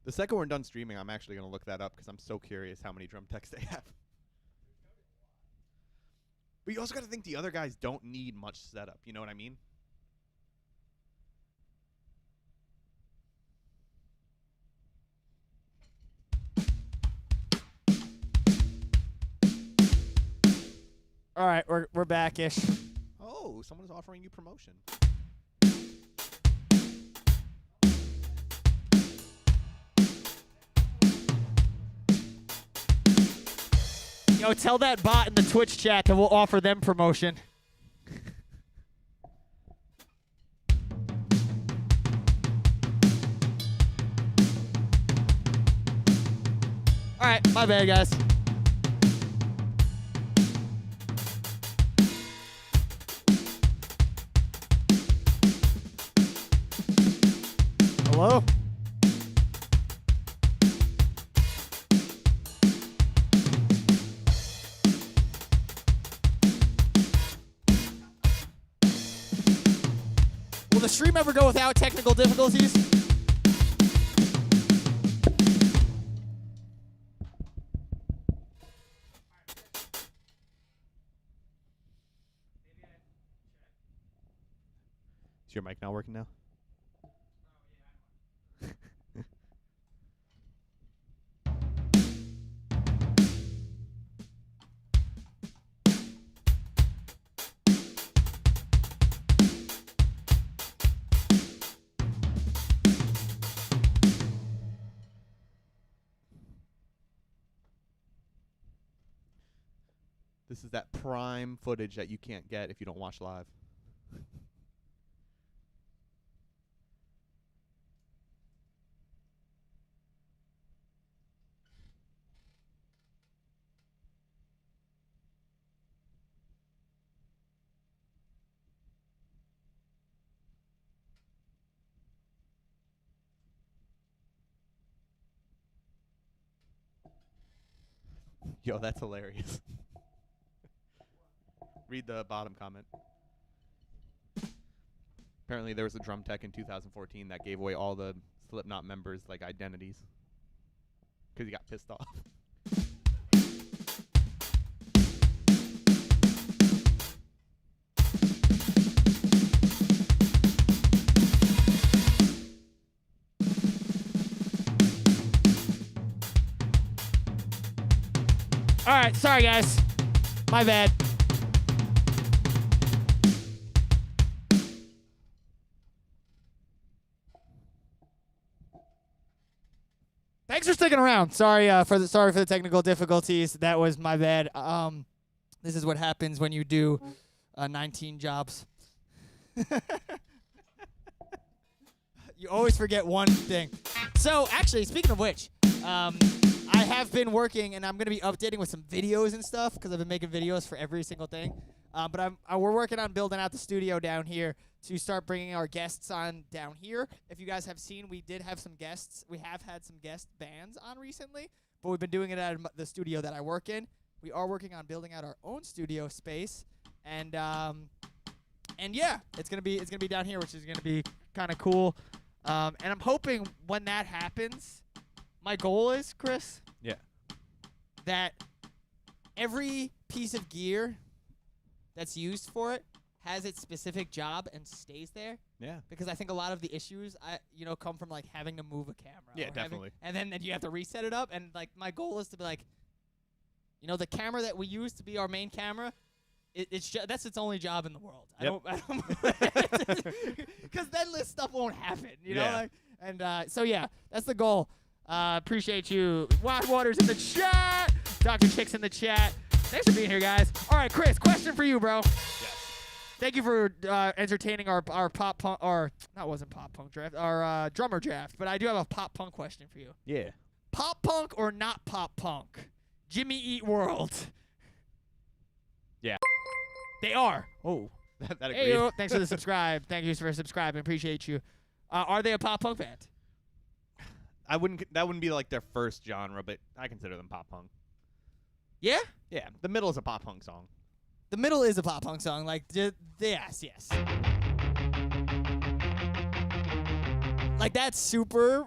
[SPEAKER 2] The second we're done streaming, I'm actually going to look that up because I'm so curious how many drum techs they have. But you also got to think the other guys don't need much setup. You know what I mean?
[SPEAKER 1] All right, we're back-ish.
[SPEAKER 2] Oh, someone is offering you promotion.
[SPEAKER 1] Yo, tell that bot in the Twitch chat that we'll offer them promotion. All right, my bad, guys. Hello? Will the stream ever go without technical difficulties?
[SPEAKER 2] Is your mic not working now? This is that prime footage that you can't get if you don't watch live. Yo, that's hilarious. Read the bottom comment. Apparently there was a drum tech in 2014 that gave away all the Slipknot members like identities because he got pissed off.
[SPEAKER 1] All right, sorry guys. My bad. Thanks for sticking around. Sorry for the technical difficulties. That was my bad. This is what happens when you do 19 jobs. You always forget one thing. So actually, speaking of which, I have been working, and I'm going to be updating with some videos and stuff because I've been making videos for every single thing. But we're working on building out the studio down here to start bringing our guests on down here. If you guys have seen, we did have some guests. We have had some guest bands on recently, but we've been doing it at the studio that I work in. We are working on building out our own studio space, and yeah, it's gonna be down here, which is gonna be kind of cool. And I'm hoping when that happens, my goal is, Chris, that every piece of gear that's used for it has its specific job and stays there.
[SPEAKER 2] Yeah.
[SPEAKER 1] Because I think a lot of the issues come from like having to move a camera.
[SPEAKER 2] Yeah, definitely.
[SPEAKER 1] And then you have to reset it up, and like my goal is to be like, the camera that we use to be our main camera, that's its only job in the world.
[SPEAKER 2] Yep.
[SPEAKER 1] I don't because then this stuff won't happen, you know.
[SPEAKER 2] Yeah.
[SPEAKER 1] And so yeah, that's the goal. Appreciate you, Wild Waters in the chat, Dr. Chicks in the chat. Thanks for being here, guys. All right, Chris, question for you, bro.
[SPEAKER 2] Yes.
[SPEAKER 1] Thank you for entertaining our pop punk, or that wasn't pop punk draft, our drummer draft. But I do have a pop punk question for you.
[SPEAKER 2] Yeah.
[SPEAKER 1] Pop punk or not pop punk? Jimmy Eat World.
[SPEAKER 2] Yeah.
[SPEAKER 1] They are. Oh.
[SPEAKER 2] that agrees.
[SPEAKER 1] Hey, yo, thanks for the subscribe. Thank you for subscribing. Appreciate you. Are they a pop punk band?
[SPEAKER 2] That wouldn't be like their first genre, but I consider them pop punk.
[SPEAKER 1] Yeah?
[SPEAKER 2] Yeah. The middle is a pop punk song.
[SPEAKER 1] The middle is a pop punk song. Like, yes. Like that's super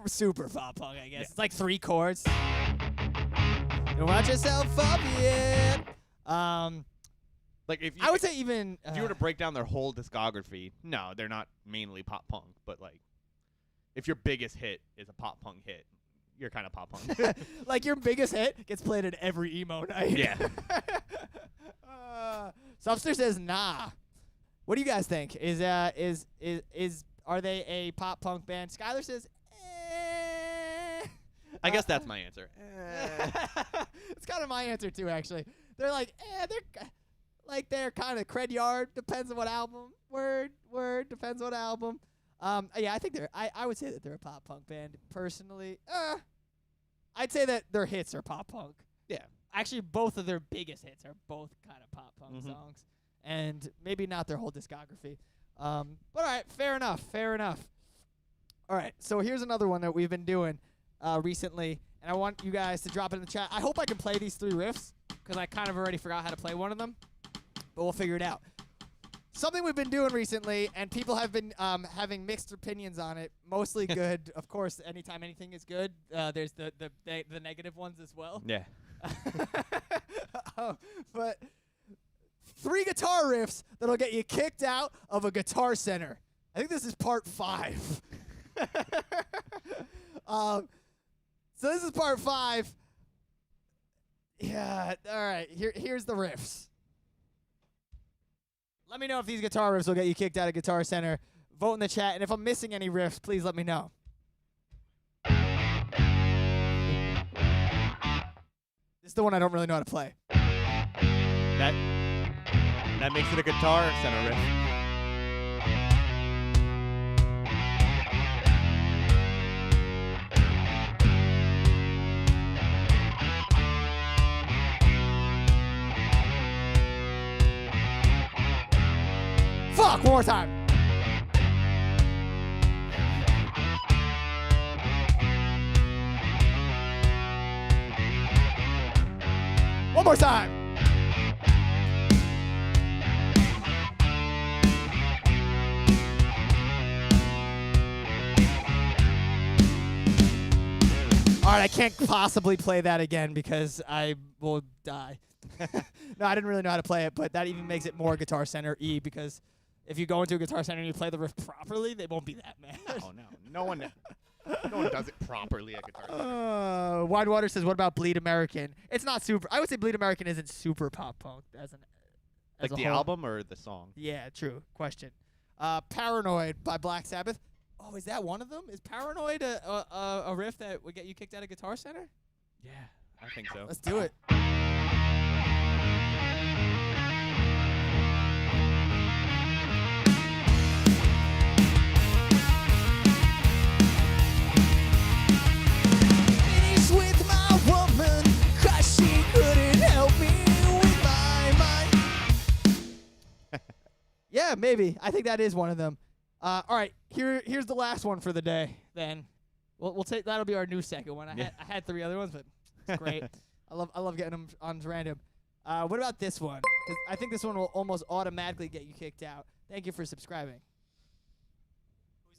[SPEAKER 1] pop punk, I guess.
[SPEAKER 2] Yeah.
[SPEAKER 1] It's like 3 chords. Don't watch yourself up yet.
[SPEAKER 2] Like if you,
[SPEAKER 1] I would say even
[SPEAKER 2] if you were to break down their whole discography, no, they're not mainly pop punk, but like if your biggest hit is a pop punk hit, you're kind of pop punk.
[SPEAKER 1] like your biggest hit gets played at every emo night.
[SPEAKER 2] Yeah.
[SPEAKER 1] Subster says nah. What do you guys think? Are they a pop punk band? Skylar says
[SPEAKER 2] I guess that's my answer.
[SPEAKER 1] It's kind of my answer too, actually. They're like, they're kind of cred yard. Depends on what album. Word. Depends what album. Yeah, I think I would say that they're a pop punk band. Personally, I'd say that their hits are pop punk.
[SPEAKER 2] Yeah.
[SPEAKER 1] Actually, both of their biggest hits are both kind of pop punk songs, and maybe not their whole discography. But all right, fair enough. All right, so here's another one that we've been doing recently, and I want you guys to drop it in the chat. I hope I can play these 3 riffs because I kind of already forgot how to play one of them, but we'll figure it out. Something we've been doing recently, and people have been having mixed opinions on it. Mostly good, of course. Anytime anything is good, there's the negative ones as well.
[SPEAKER 2] Yeah.
[SPEAKER 1] But 3 guitar riffs that'll get you kicked out of a Guitar Center. I think this is part 5. So this is part 5. Yeah. All right. Here's the riffs. Let me know if these guitar riffs will get you kicked out of Guitar Center. Vote in the chat, and if I'm missing any riffs, please let me know. This is the one I don't really know how to play.
[SPEAKER 2] That makes it a Guitar Center riff.
[SPEAKER 1] Fuck, one more time. One more time. All right, I can't possibly play that again because I will die. No, I didn't really know how to play it, but that even makes it more Guitar Center E because if you go into a Guitar Center and you play the riff properly, they won't be that mad.
[SPEAKER 2] No one does it properly at Guitar Center.
[SPEAKER 1] Widewater says, "What about Bleed American?" It's not super. I would say Bleed American isn't super pop punk as
[SPEAKER 2] Like
[SPEAKER 1] a
[SPEAKER 2] the
[SPEAKER 1] whole.
[SPEAKER 2] album or the song?
[SPEAKER 1] Yeah, true. Question. Paranoid by Black Sabbath. Oh, is that one of them? Is Paranoid a riff that would get you kicked out of Guitar Center?
[SPEAKER 2] Yeah, I think so.
[SPEAKER 1] Let's do it. Finish with my woman, 'cause she couldn't help me with my mind. Yeah, maybe. I think that is one of them. All right, here's the last one for the day. Then we'll take that'll be our new second one. I had 3 other ones, but it's great. I love getting them on random. What about this one? 'Cause I think this one will almost automatically get you kicked out. Thank you for subscribing.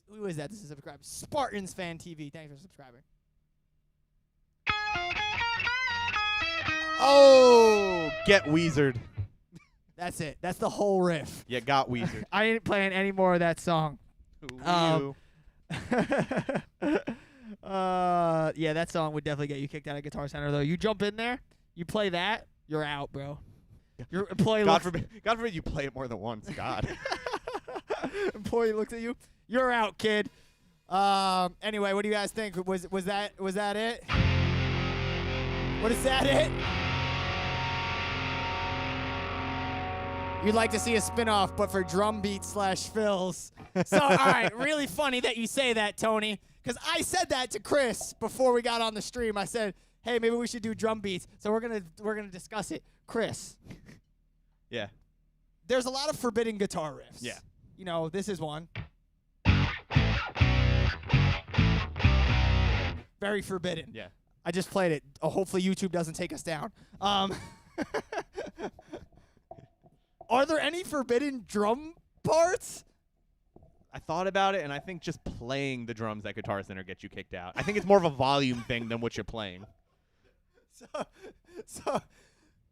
[SPEAKER 1] Who is that? This is subscribe. Spartans Fan TV. Thanks for subscribing.
[SPEAKER 2] Oh, get Weezered.
[SPEAKER 1] That's it. That's the whole riff.
[SPEAKER 2] You got Weezered.
[SPEAKER 1] I ain't playing any more of that song.
[SPEAKER 2] Ooh.
[SPEAKER 1] Yeah, that song would definitely get you kicked out of Guitar Center, though. You jump in there, you play that, you're out, bro. Your employee
[SPEAKER 2] God forbid you play it more than once. God.
[SPEAKER 1] employee looks at you. You're out, kid. Anyway, what do you guys think? Was that it? What is that it? You'd like to see a spin-off, but for drum beats / fills. So, all right, really funny that you say that, Tony, because I said that to Chris before we got on the stream. I said, hey, maybe we should do drum beats. So we're gonna discuss it. Chris.
[SPEAKER 2] Yeah.
[SPEAKER 1] There's a lot of forbidden guitar riffs.
[SPEAKER 2] Yeah.
[SPEAKER 1] You know, this is one. Very forbidden.
[SPEAKER 2] Yeah.
[SPEAKER 1] I just played it. Oh, hopefully YouTube doesn't take us down. Are there any forbidden drum parts?
[SPEAKER 2] I thought about it, and I think just playing the drums at Guitar Center gets you kicked out. I think it's more of a volume thing than what you're playing.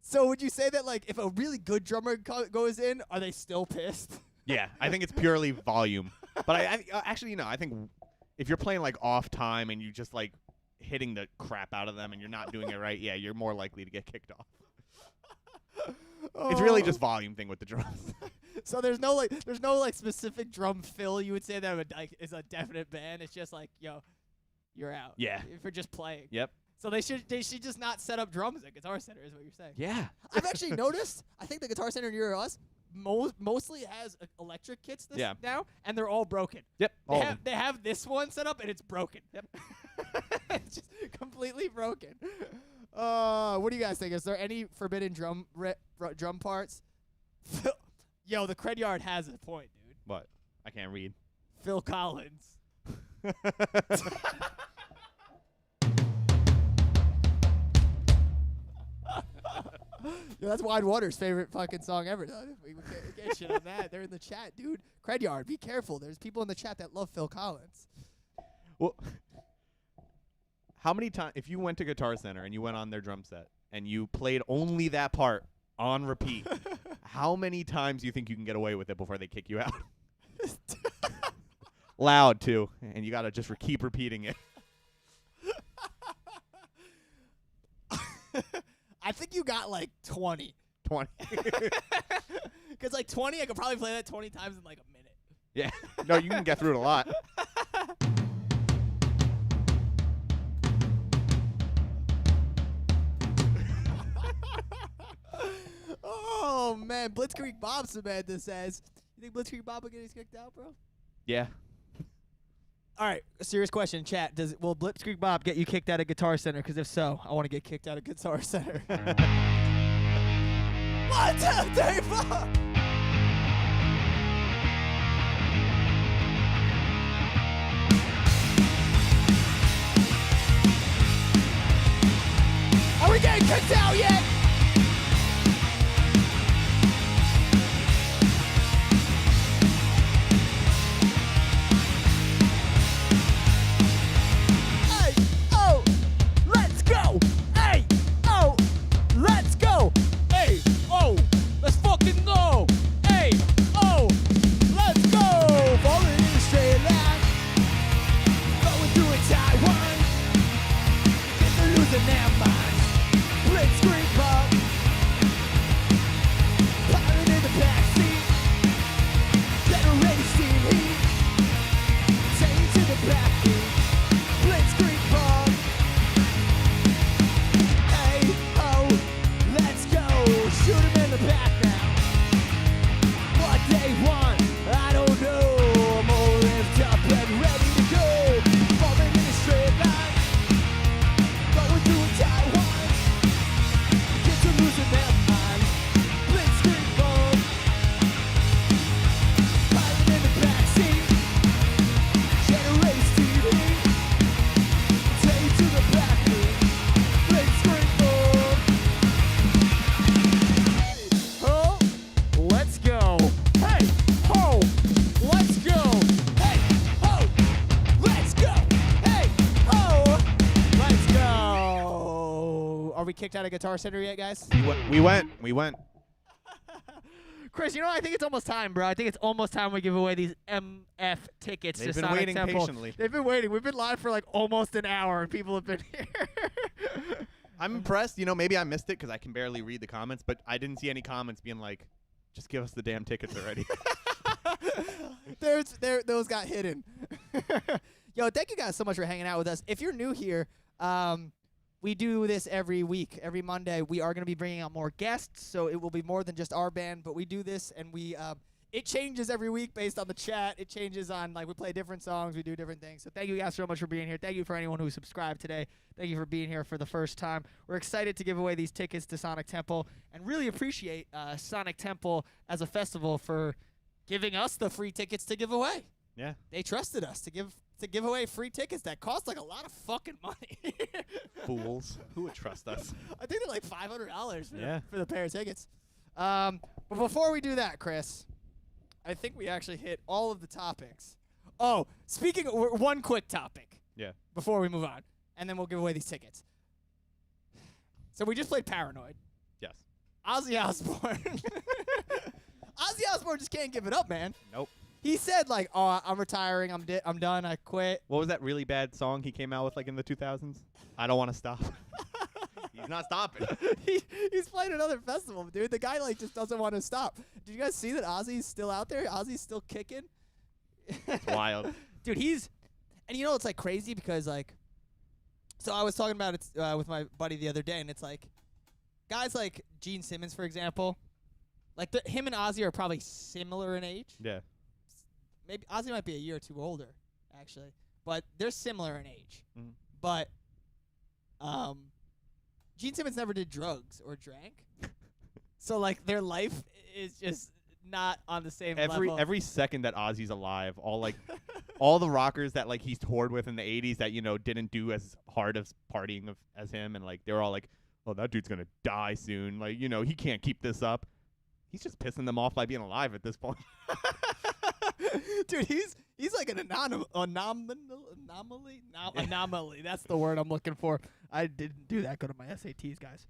[SPEAKER 1] So would you say that like if a really good drummer goes in, are they still pissed?
[SPEAKER 2] Yeah, I think it's purely volume. But I actually, I think if you're playing like off time and you just like hitting the crap out of them and you're not doing it right, yeah, you're more likely to get kicked off. It's really just volume thing with the drums.
[SPEAKER 1] So there's no specific drum fill you would say that is a definite ban. It's just like, yo, you're out.
[SPEAKER 2] Yeah.
[SPEAKER 1] If you're just playing.
[SPEAKER 2] Yep.
[SPEAKER 1] So they should just not set up drums at Guitar Center is what you're saying.
[SPEAKER 2] Yeah.
[SPEAKER 1] I've actually noticed, I think the Guitar Center near us mostly has electric kits now, and they're all broken.
[SPEAKER 2] Yep.
[SPEAKER 1] They have this one set up, and it's broken.
[SPEAKER 2] Yep.
[SPEAKER 1] It's just completely broken. What do you guys think? Is there any forbidden drum parts? Yo, the Cred Yard has a point, dude.
[SPEAKER 2] What? I can't read.
[SPEAKER 1] Phil Collins. Yo, that's Wide Water's favorite fucking song ever, though. We can't shit on that. They're in the chat, dude. Cred Yard, be careful. There's people in the chat that love Phil Collins.
[SPEAKER 2] Well, how many times, if you went to Guitar Center and you went on their drum set and you played only that part on repeat, how many times do you think you can get away with it before they kick you out? Loud, too. And you got to just keep repeating it.
[SPEAKER 1] I think you got like 20.
[SPEAKER 2] 20.
[SPEAKER 1] Because like 20, I could probably play that 20 times in like a minute.
[SPEAKER 2] Yeah. No, you can get through it a lot.
[SPEAKER 1] Oh, man. Blitzkrieg Bop, Samantha says. You think Blitzkrieg Bop will get his kicked out, bro?
[SPEAKER 2] Yeah.
[SPEAKER 1] All right, a serious question, chat. Will Blitzkrieg Bop get you kicked out of Guitar Center? Because if so, I want to get kicked out of Guitar Center. 1, 2, 3, 4. Are we getting kicked out yet? Blitzkrieg Bop. kicked out of Guitar Center yet, guys?
[SPEAKER 2] We went.
[SPEAKER 1] Chris, you know, I think it's almost time, bro. I think it's almost time we give away these MF tickets to Sonic Temple. They've been waiting
[SPEAKER 2] patiently.
[SPEAKER 1] They've been waiting. We've been live for like almost an hour, and people have been here.
[SPEAKER 2] I'm impressed. You know, maybe I missed it because I can barely read the comments, but I didn't see any comments being like, just give us the damn tickets already.
[SPEAKER 1] Those got hidden. Yo, thank you guys so much for hanging out with us. If you're new here, we do this every week. Every Monday, we are going to be bringing out more guests, so it will be more than just our band, but we do this, and we it changes every week based on the chat. It changes on, like, we play different songs. We do different things. So thank you guys so much for being here. Thank you for anyone who subscribed today. Thank you for being here for the first time. We're excited to give away these tickets to Sonic Temple and really appreciate Sonic Temple as a festival for giving us the free tickets to give away.
[SPEAKER 2] Yeah.
[SPEAKER 1] They trusted us to give away free tickets that cost like a lot of fucking money.
[SPEAKER 2] Fools. Who would trust us?
[SPEAKER 1] I think they're like $500 for the pair of tickets. But before we do that, Chris, I think we actually hit all of the topics. Oh, speaking of one quick topic.
[SPEAKER 2] Yeah.
[SPEAKER 1] Before we move on, and then we'll give away these tickets. So we just played Paranoid.
[SPEAKER 2] Yes.
[SPEAKER 1] Ozzy Osbourne. Ozzy Osbourne just can't give it up, man.
[SPEAKER 2] Nope.
[SPEAKER 1] He said like, "Oh, I'm retiring. I'm done. I quit."
[SPEAKER 2] What was that really bad song he came out with like in the 2000s? I don't want to stop. He's not stopping.
[SPEAKER 1] He's playing another festival, dude. The guy like just doesn't want to stop. Did you guys see that Ozzy's still out there? Ozzy's still kicking.
[SPEAKER 2] It's wild.
[SPEAKER 1] Dude, and you know it's like crazy because like, so I was talking about it with my buddy the other day, and it's like, guys like Gene Simmons, for example, like him and Ozzy are probably similar in age.
[SPEAKER 2] Yeah.
[SPEAKER 1] Maybe Ozzy might be a year or two older, actually, but they're similar in age.
[SPEAKER 2] Mhm.
[SPEAKER 1] But, Gene Simmons never did drugs or drank, so like their life is just not on the same level.
[SPEAKER 2] Every second that Ozzy's alive, all the rockers that like he's toured with in the 80s that didn't do as hard of partying as him, and like they're all like, oh, that dude's gonna die soon, like he can't keep this up. He's just pissing them off by being alive at this point.
[SPEAKER 1] Dude, he's like an anomaly. That's the word I'm looking for. I didn't do that good on my SATs, guys.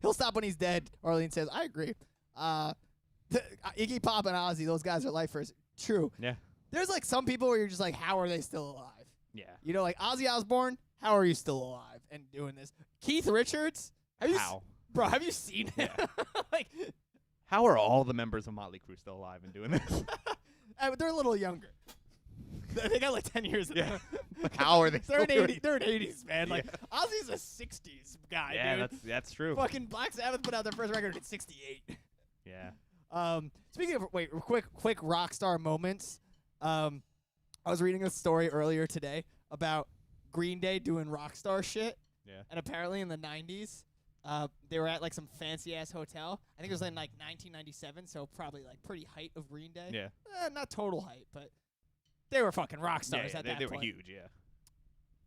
[SPEAKER 1] He'll stop when he's dead. Arlene says, I agree. Iggy Pop and Ozzy, those guys are lifers. True.
[SPEAKER 2] Yeah.
[SPEAKER 1] There's like some people where you're just like, how are they still alive?
[SPEAKER 2] Yeah.
[SPEAKER 1] Like Ozzy Osbourne, how are you still alive and doing this? Keith Richards, bro, have you seen him? Like,
[SPEAKER 2] how are all the members of Motley Crue still alive and doing this?
[SPEAKER 1] They're a little younger. They got like 10 years.
[SPEAKER 2] Yeah. How are they?
[SPEAKER 1] They're in 80s, man. Like Ozzy's a 60s guy.
[SPEAKER 2] Yeah,
[SPEAKER 1] dude.
[SPEAKER 2] that's true.
[SPEAKER 1] Fucking Black Sabbath put out their first record in '68.
[SPEAKER 2] Yeah.
[SPEAKER 1] Speaking of quick rock star moments. I was reading a story earlier today about Green Day doing rock star shit.
[SPEAKER 2] Yeah.
[SPEAKER 1] And apparently in the 90s, they were at like some fancy ass hotel. I think it was in like 1997, so probably like pretty height of Green Day.
[SPEAKER 2] Yeah.
[SPEAKER 1] Not total height, but they were fucking rock stars at that point.
[SPEAKER 2] They were huge, yeah.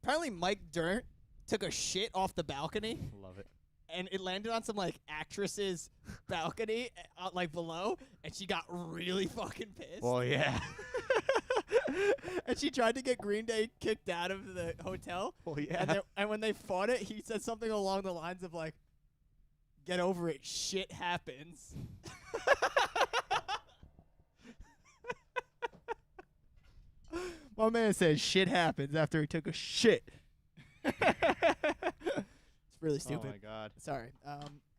[SPEAKER 1] Apparently Mike Dirnt took a shit off the balcony.
[SPEAKER 2] Love it.
[SPEAKER 1] And it landed on some like actress's balcony, like below, and she got really fucking pissed.
[SPEAKER 2] Well, yeah.
[SPEAKER 1] And she tried to get Green Day kicked out of the hotel.
[SPEAKER 2] Well, yeah.
[SPEAKER 1] And when they fought it, he said something along the lines of like, "Get over it, shit happens." My man said shit happens after he took a shit. It's really stupid.
[SPEAKER 2] Oh my god.
[SPEAKER 1] Sorry.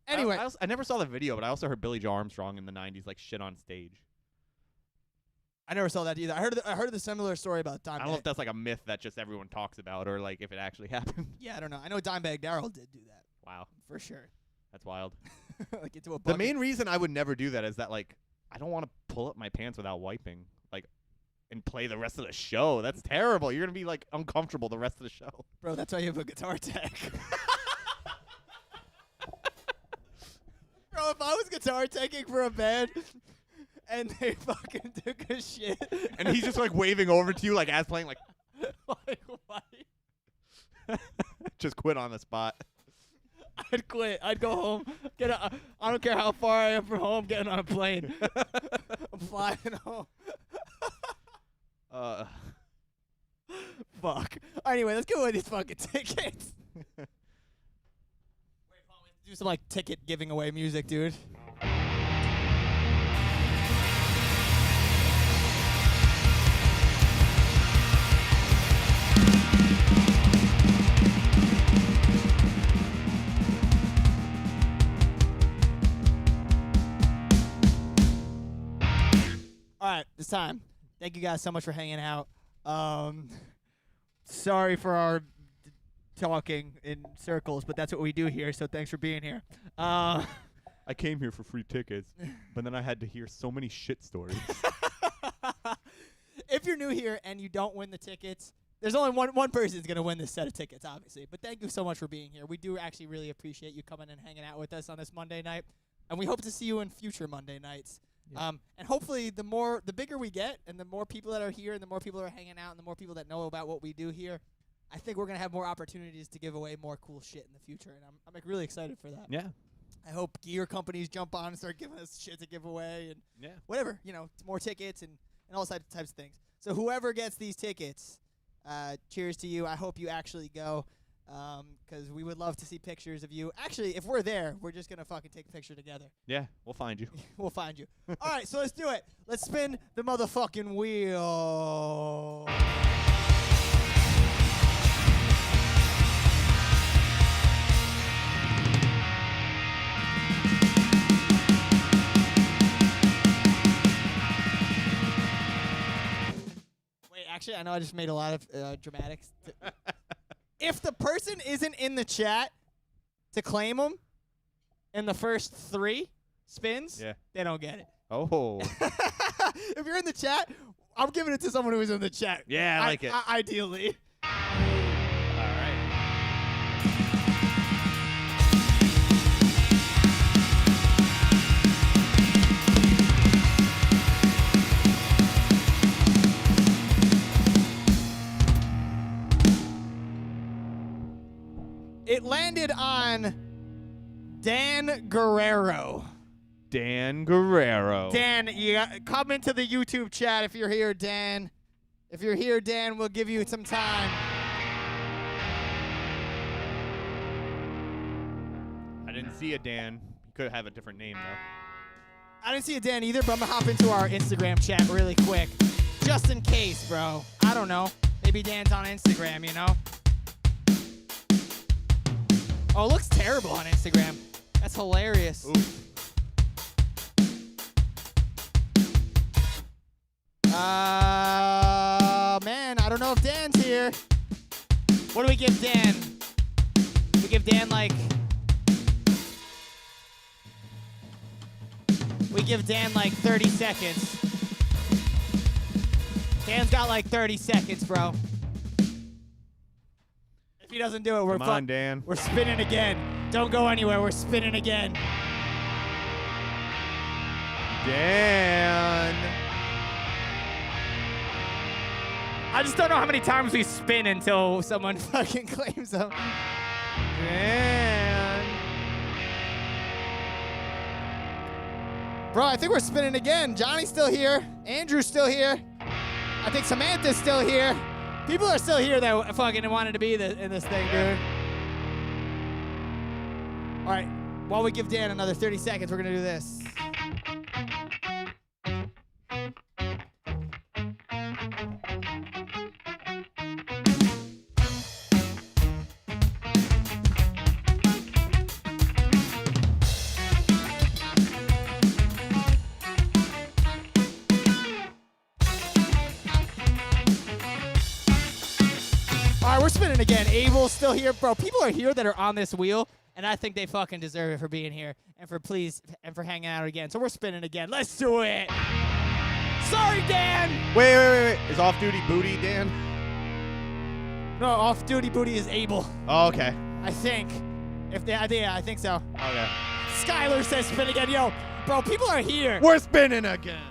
[SPEAKER 1] Anyway,
[SPEAKER 2] I never saw the video, but I also heard Billy Joe Armstrong in the 90s like shit on stage.
[SPEAKER 1] I never saw that either. I heard the similar story about Dimebag.
[SPEAKER 2] I don't know if that's like a myth that just everyone talks about or like if it actually happened.
[SPEAKER 1] Yeah, I don't know. I know Dimebag Darrell did do that.
[SPEAKER 2] Wow.
[SPEAKER 1] For sure.
[SPEAKER 2] That's wild.
[SPEAKER 1] Like into a bucket.
[SPEAKER 2] The main reason I would never do that is that like I don't want to pull up my pants without wiping like and play the rest of the show. That's terrible. You're going to be like uncomfortable the rest of the show.
[SPEAKER 1] Bro, that's why you have a guitar tech. Bro, if I was guitar teching for a band and they fucking took a shit.
[SPEAKER 2] And he's just like waving over to you like as playing like
[SPEAKER 1] like what?
[SPEAKER 2] Just quit on the spot.
[SPEAKER 1] I'd quit. I'd go home. I don't care how far I am from home, getting on a plane. I'm flying home. Fuck. Anyway, let's go with these fucking tickets. Wait, hold on, we have to do some like ticket giving away music, dude. All right, it's time. Thank you guys so much for hanging out. Sorry for our talking in circles, but that's what we do here, so thanks for being here.
[SPEAKER 2] I came here for free tickets, but then I had to hear so many shit stories.
[SPEAKER 1] If you're new here and you don't win the tickets, there's only one person who's going to win this set of tickets, obviously. But thank you so much for being here. We do actually really appreciate you coming and hanging out with us on this Monday night, and we hope to see you in future Monday nights. Yeah. And hopefully the bigger we get and the more people that are here and the more people that are hanging out and the more people that know about what we do here, I think we're going to have more opportunities to give away more cool shit in the future. And I'm like really excited for that.
[SPEAKER 2] Yeah.
[SPEAKER 1] I hope gear companies jump on and start giving us shit to give away and whatever, more tickets and all types of things. So whoever gets these tickets, cheers to you. I hope you actually go, because we would love to see pictures of you. Actually, if we're there, we're just going to fucking take a picture together.
[SPEAKER 2] Yeah, we'll find you.
[SPEAKER 1] We'll find you. All right, so let's do it. Let's spin the motherfucking wheel. Actually, I know I just made a lot of dramatics. If the person isn't in the chat to claim them in the first 3 spins, they don't get it.
[SPEAKER 2] Oh.
[SPEAKER 1] If you're in the chat, I'm giving it to someone who is in the chat.
[SPEAKER 2] Yeah, I like it.
[SPEAKER 1] Ideally.
[SPEAKER 2] All right.
[SPEAKER 1] It landed on Dan Guerrero.
[SPEAKER 2] Dan Guerrero.
[SPEAKER 1] Dan, come into the YouTube chat if you're here, Dan. If you're here, Dan, we'll give you some time.
[SPEAKER 2] I didn't see a Dan. He could have a different name, though.
[SPEAKER 1] I didn't see a Dan either, but I'm going to hop into our Instagram chat really quick. Just in case, bro. I don't know. Maybe Dan's on Instagram, Oh, it looks terrible on Instagram. That's hilarious.
[SPEAKER 2] Oof.
[SPEAKER 1] Man, I don't know if Dan's here. What do we give Dan? We give Dan We give Dan 30 seconds. Dan's got 30 seconds, bro. If he doesn't do it,
[SPEAKER 2] Come on, Dan.
[SPEAKER 1] We're spinning again. Don't go anywhere. We're spinning again.
[SPEAKER 2] Dan.
[SPEAKER 1] I just don't know how many times we spin until someone fucking claims them.
[SPEAKER 2] Dan.
[SPEAKER 1] Bro, I think we're spinning again. Johnny's still here. Andrew's still here. I think Samantha's still here. People are still here that fucking wanted to be in this thing, dude. All right, while we give Dan another 30 seconds, we're going to do this. We're spinning again. Abel's still here. Bro, people are here that are on this wheel, and I think they fucking deserve it for being here and for hanging out again. So we're spinning again. Let's do it. Sorry, Dan.
[SPEAKER 2] Wait. Is off-duty booty Dan?
[SPEAKER 1] No, off-duty booty is Abel.
[SPEAKER 2] Oh, okay.
[SPEAKER 1] I think. I think so.
[SPEAKER 2] Okay.
[SPEAKER 1] Skylar says spin again. Yo, bro, people are here.
[SPEAKER 2] We're spinning again.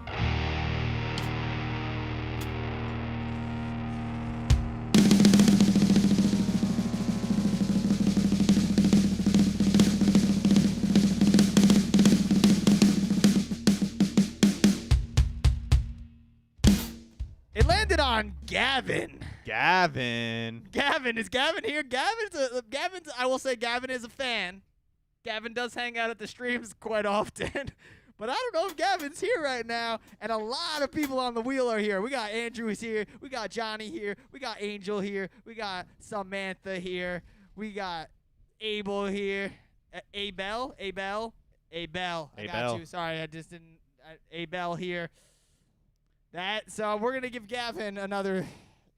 [SPEAKER 1] It landed on Gavin.
[SPEAKER 2] Gavin.
[SPEAKER 1] Is Gavin here? Gavin's. I will say Gavin is a fan. Gavin does hang out at the streams quite often. But I don't know if Gavin's here right now. And a lot of people on the wheel are here. We got Andrew is here. We got Johnny here. We got Angel here. We got Samantha here. We got Abel here. Abel. I got you. Sorry, I just didn't. Abel here. So we're going to give Gavin another.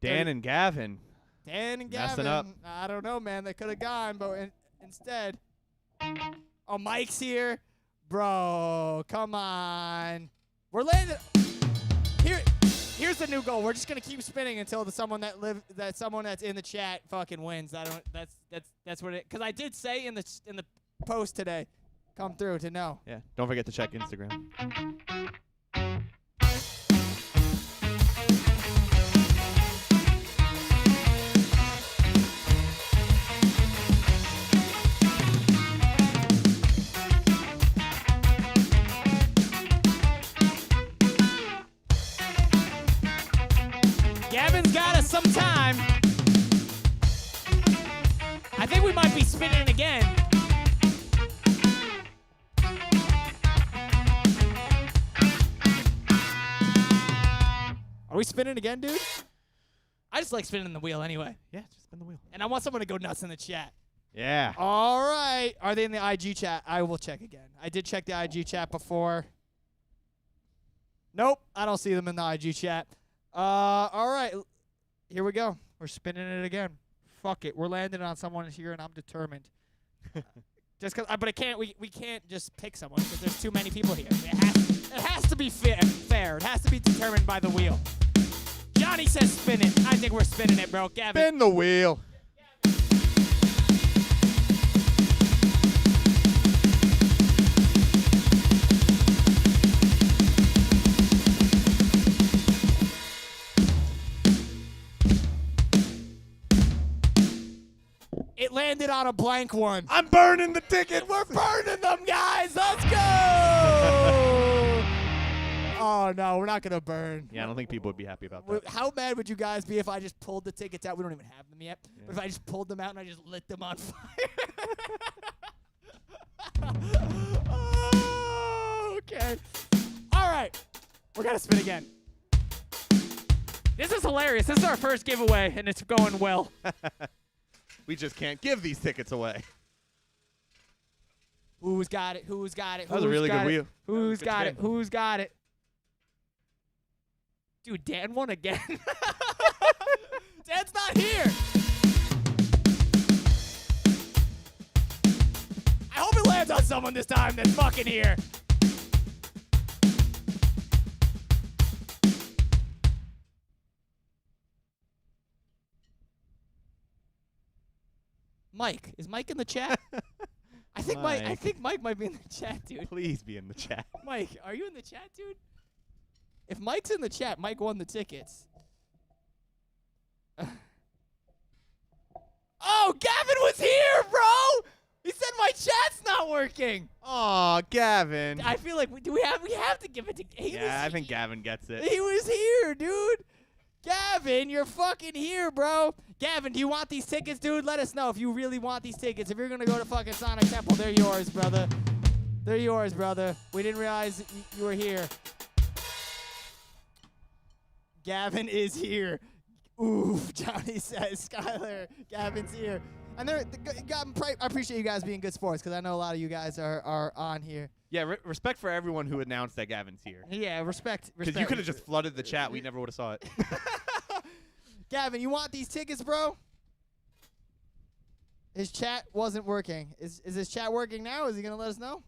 [SPEAKER 2] Dan and Gavin.
[SPEAKER 1] Messing
[SPEAKER 2] up.
[SPEAKER 1] I don't know, man. They could have gone, but instead. Oh, Mike's here. Bro, come on. We're landing. Here's the new goal. We're just going to keep spinning until someone that's in the chat fucking wins. That's what it, because I did say in the post today, come through to know.
[SPEAKER 2] Yeah. Don't forget to check Instagram.
[SPEAKER 1] I think we might be spinning again. Are we spinning again, dude? I just like spinning the wheel anyway.
[SPEAKER 2] Yeah, just spin the wheel.
[SPEAKER 1] And I want someone to go nuts in the chat.
[SPEAKER 2] Yeah.
[SPEAKER 1] All right. Are they in the IG chat? I will check again. I did check the IG chat before. Nope. I don't see them in the IG chat. All right. Here we go. We're spinning it again. Fuck it. We're landing on someone here, and I'm determined. Just 'cause, but we can't just pick someone because there's too many people here. It has to be fair. It has to be determined by the wheel. Johnny says spin it. I think we're spinning it, bro. Gavin.
[SPEAKER 2] Spin the wheel.
[SPEAKER 1] It landed on a blank one.
[SPEAKER 2] I'm burning the ticket.
[SPEAKER 1] We're burning them, guys. Let's go. Oh, no, we're not going to burn.
[SPEAKER 2] Yeah, I don't think people would be happy about that.
[SPEAKER 1] How mad would you guys be if I just pulled the tickets out? We don't even have them yet. Yeah. But if I just pulled them out and I just lit them on fire. Oh, okay. All right. We're going to spin again. This is hilarious. This is our first giveaway, and it's going well.
[SPEAKER 2] We just can't give these tickets away.
[SPEAKER 1] Who's got it? Who's got it?
[SPEAKER 2] That was a really good wheel.
[SPEAKER 1] Who's got it? Who's got it? Dude, Dan won again. Dan's not here. I hope it lands on someone this time that's fucking here. Mike. Is Mike in the chat? I think Mike might be in the chat, dude.
[SPEAKER 2] Please be in the chat.
[SPEAKER 1] Mike, are you in the chat, dude? If Mike's in the chat, Mike won the tickets. Oh, Gavin was here, bro! He said my chat's not working.
[SPEAKER 2] Aw, Gavin.
[SPEAKER 1] I feel like we have to give it to
[SPEAKER 2] Yeah, I think Gavin gets it.
[SPEAKER 1] He was here, dude. Gavin, you're fucking here, bro. Gavin, do you want these tickets, dude? Let us know if you really want these tickets. If you're going to go to fucking Sonic Temple, they're yours, brother. They're yours, brother. We didn't realize you were here. Gavin is here. Oof, Johnny says, Skylar, Gavin's here. And I appreciate you guys being good sports because I know a lot of you guys are on here.
[SPEAKER 2] Yeah, respect for everyone who announced that Gavin's here.
[SPEAKER 1] Yeah, respect.
[SPEAKER 2] Because you could have just flooded the chat. We never would have saw it.
[SPEAKER 1] Gavin, you want these tickets, bro? His chat wasn't working. Is his chat working now? Is he going to let us know?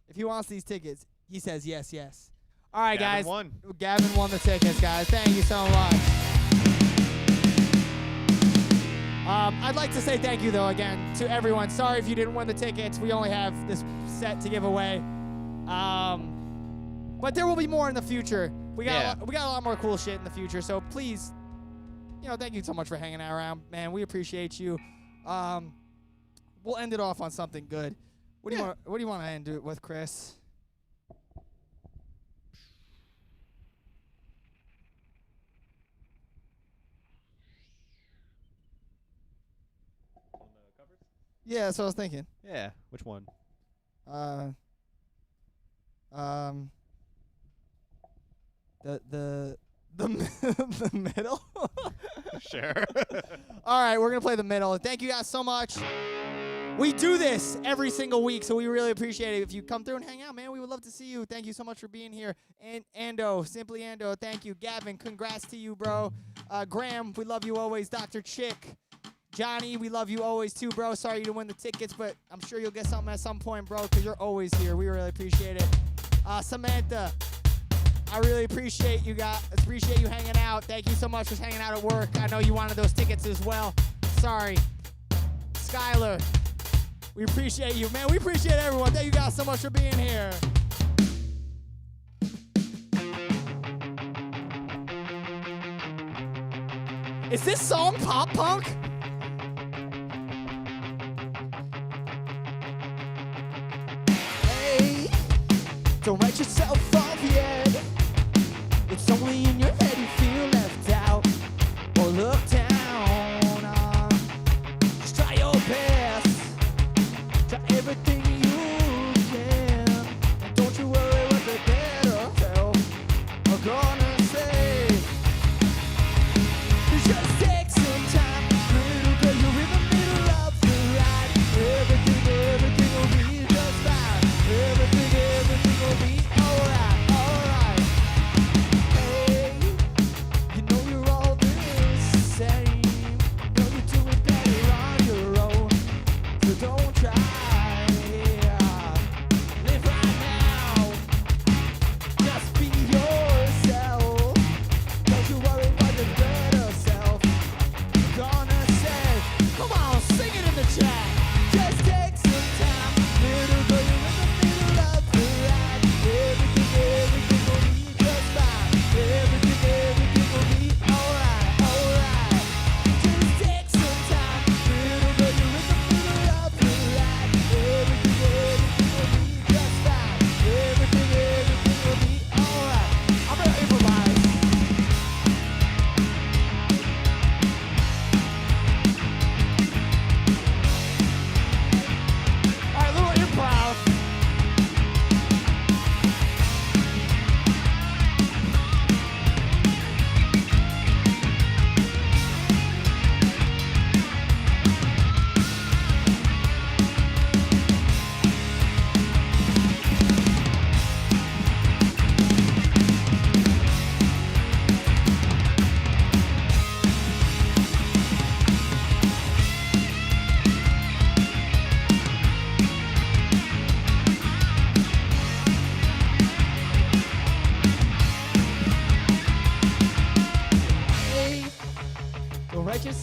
[SPEAKER 1] If he wants these tickets, he says yes, yes. All right,
[SPEAKER 2] Gavin
[SPEAKER 1] guys.
[SPEAKER 2] Won.
[SPEAKER 1] Gavin won the tickets, guys. Thank you so much. I'd like to say thank you, though, again, to everyone. Sorry if you didn't win the tickets. We only have this set to give away. But there will be more in the future. We got a lot more cool shit in the future. So please, thank you so much for hanging out around, man. We appreciate you. We'll end it off on something good. What do you want to end it with, Chris? Yeah, that's what I was thinking.
[SPEAKER 2] Yeah, which one?
[SPEAKER 1] The middle.
[SPEAKER 2] Sure.
[SPEAKER 1] All right, we're gonna play the middle. Thank you guys so much. We do this every single week, so we really appreciate it. If you come through and hang out, man, we would love to see you. Thank you so much for being here. And Ando, Simply Ando, thank you. Gavin, congrats to you, bro. Graham, we love you always. Dr. Chick. Johnny, we love you always too, bro. Sorry you didn't win the tickets, but I'm sure you'll get something at some point, bro, because you're always here. We really appreciate it. Samantha, I really appreciate you guys. Appreciate you hanging out. Thank you so much for hanging out at work. I know you wanted those tickets as well. Sorry. Skylar, we appreciate you. Man, we appreciate everyone. Thank you guys so much for being here. Is this song pop punk? Hey, don't write yourself off yet. It's only in your head you feel left out or looked down.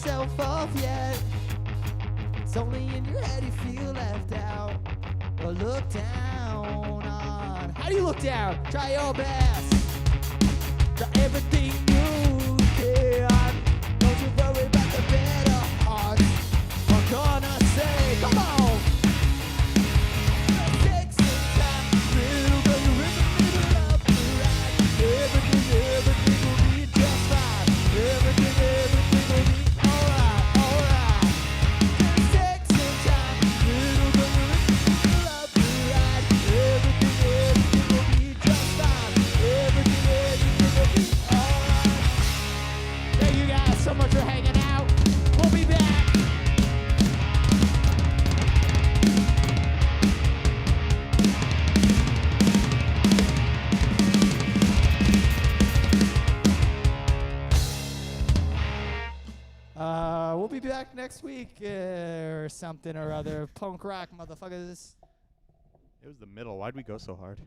[SPEAKER 1] yourself off yet. It's only in your head you feel left out or looked down on. How do you look down? Try your best. Try everything you can. Don't you worry about the better hearts. I'm gonna say, come on. Take some time, little girl, you're in the middle of the ride. Everything will be just fine. Everything will be alright, alright. Just take some time, little girl, you're in the middle of the ride. Everything will be just fine. Everything will be alright. Thank you guys so much for hanging out. We'll be back. We'll be back next week or something or other. Punk rock, motherfuckers.
[SPEAKER 2] It was the middle. Why'd we go so hard?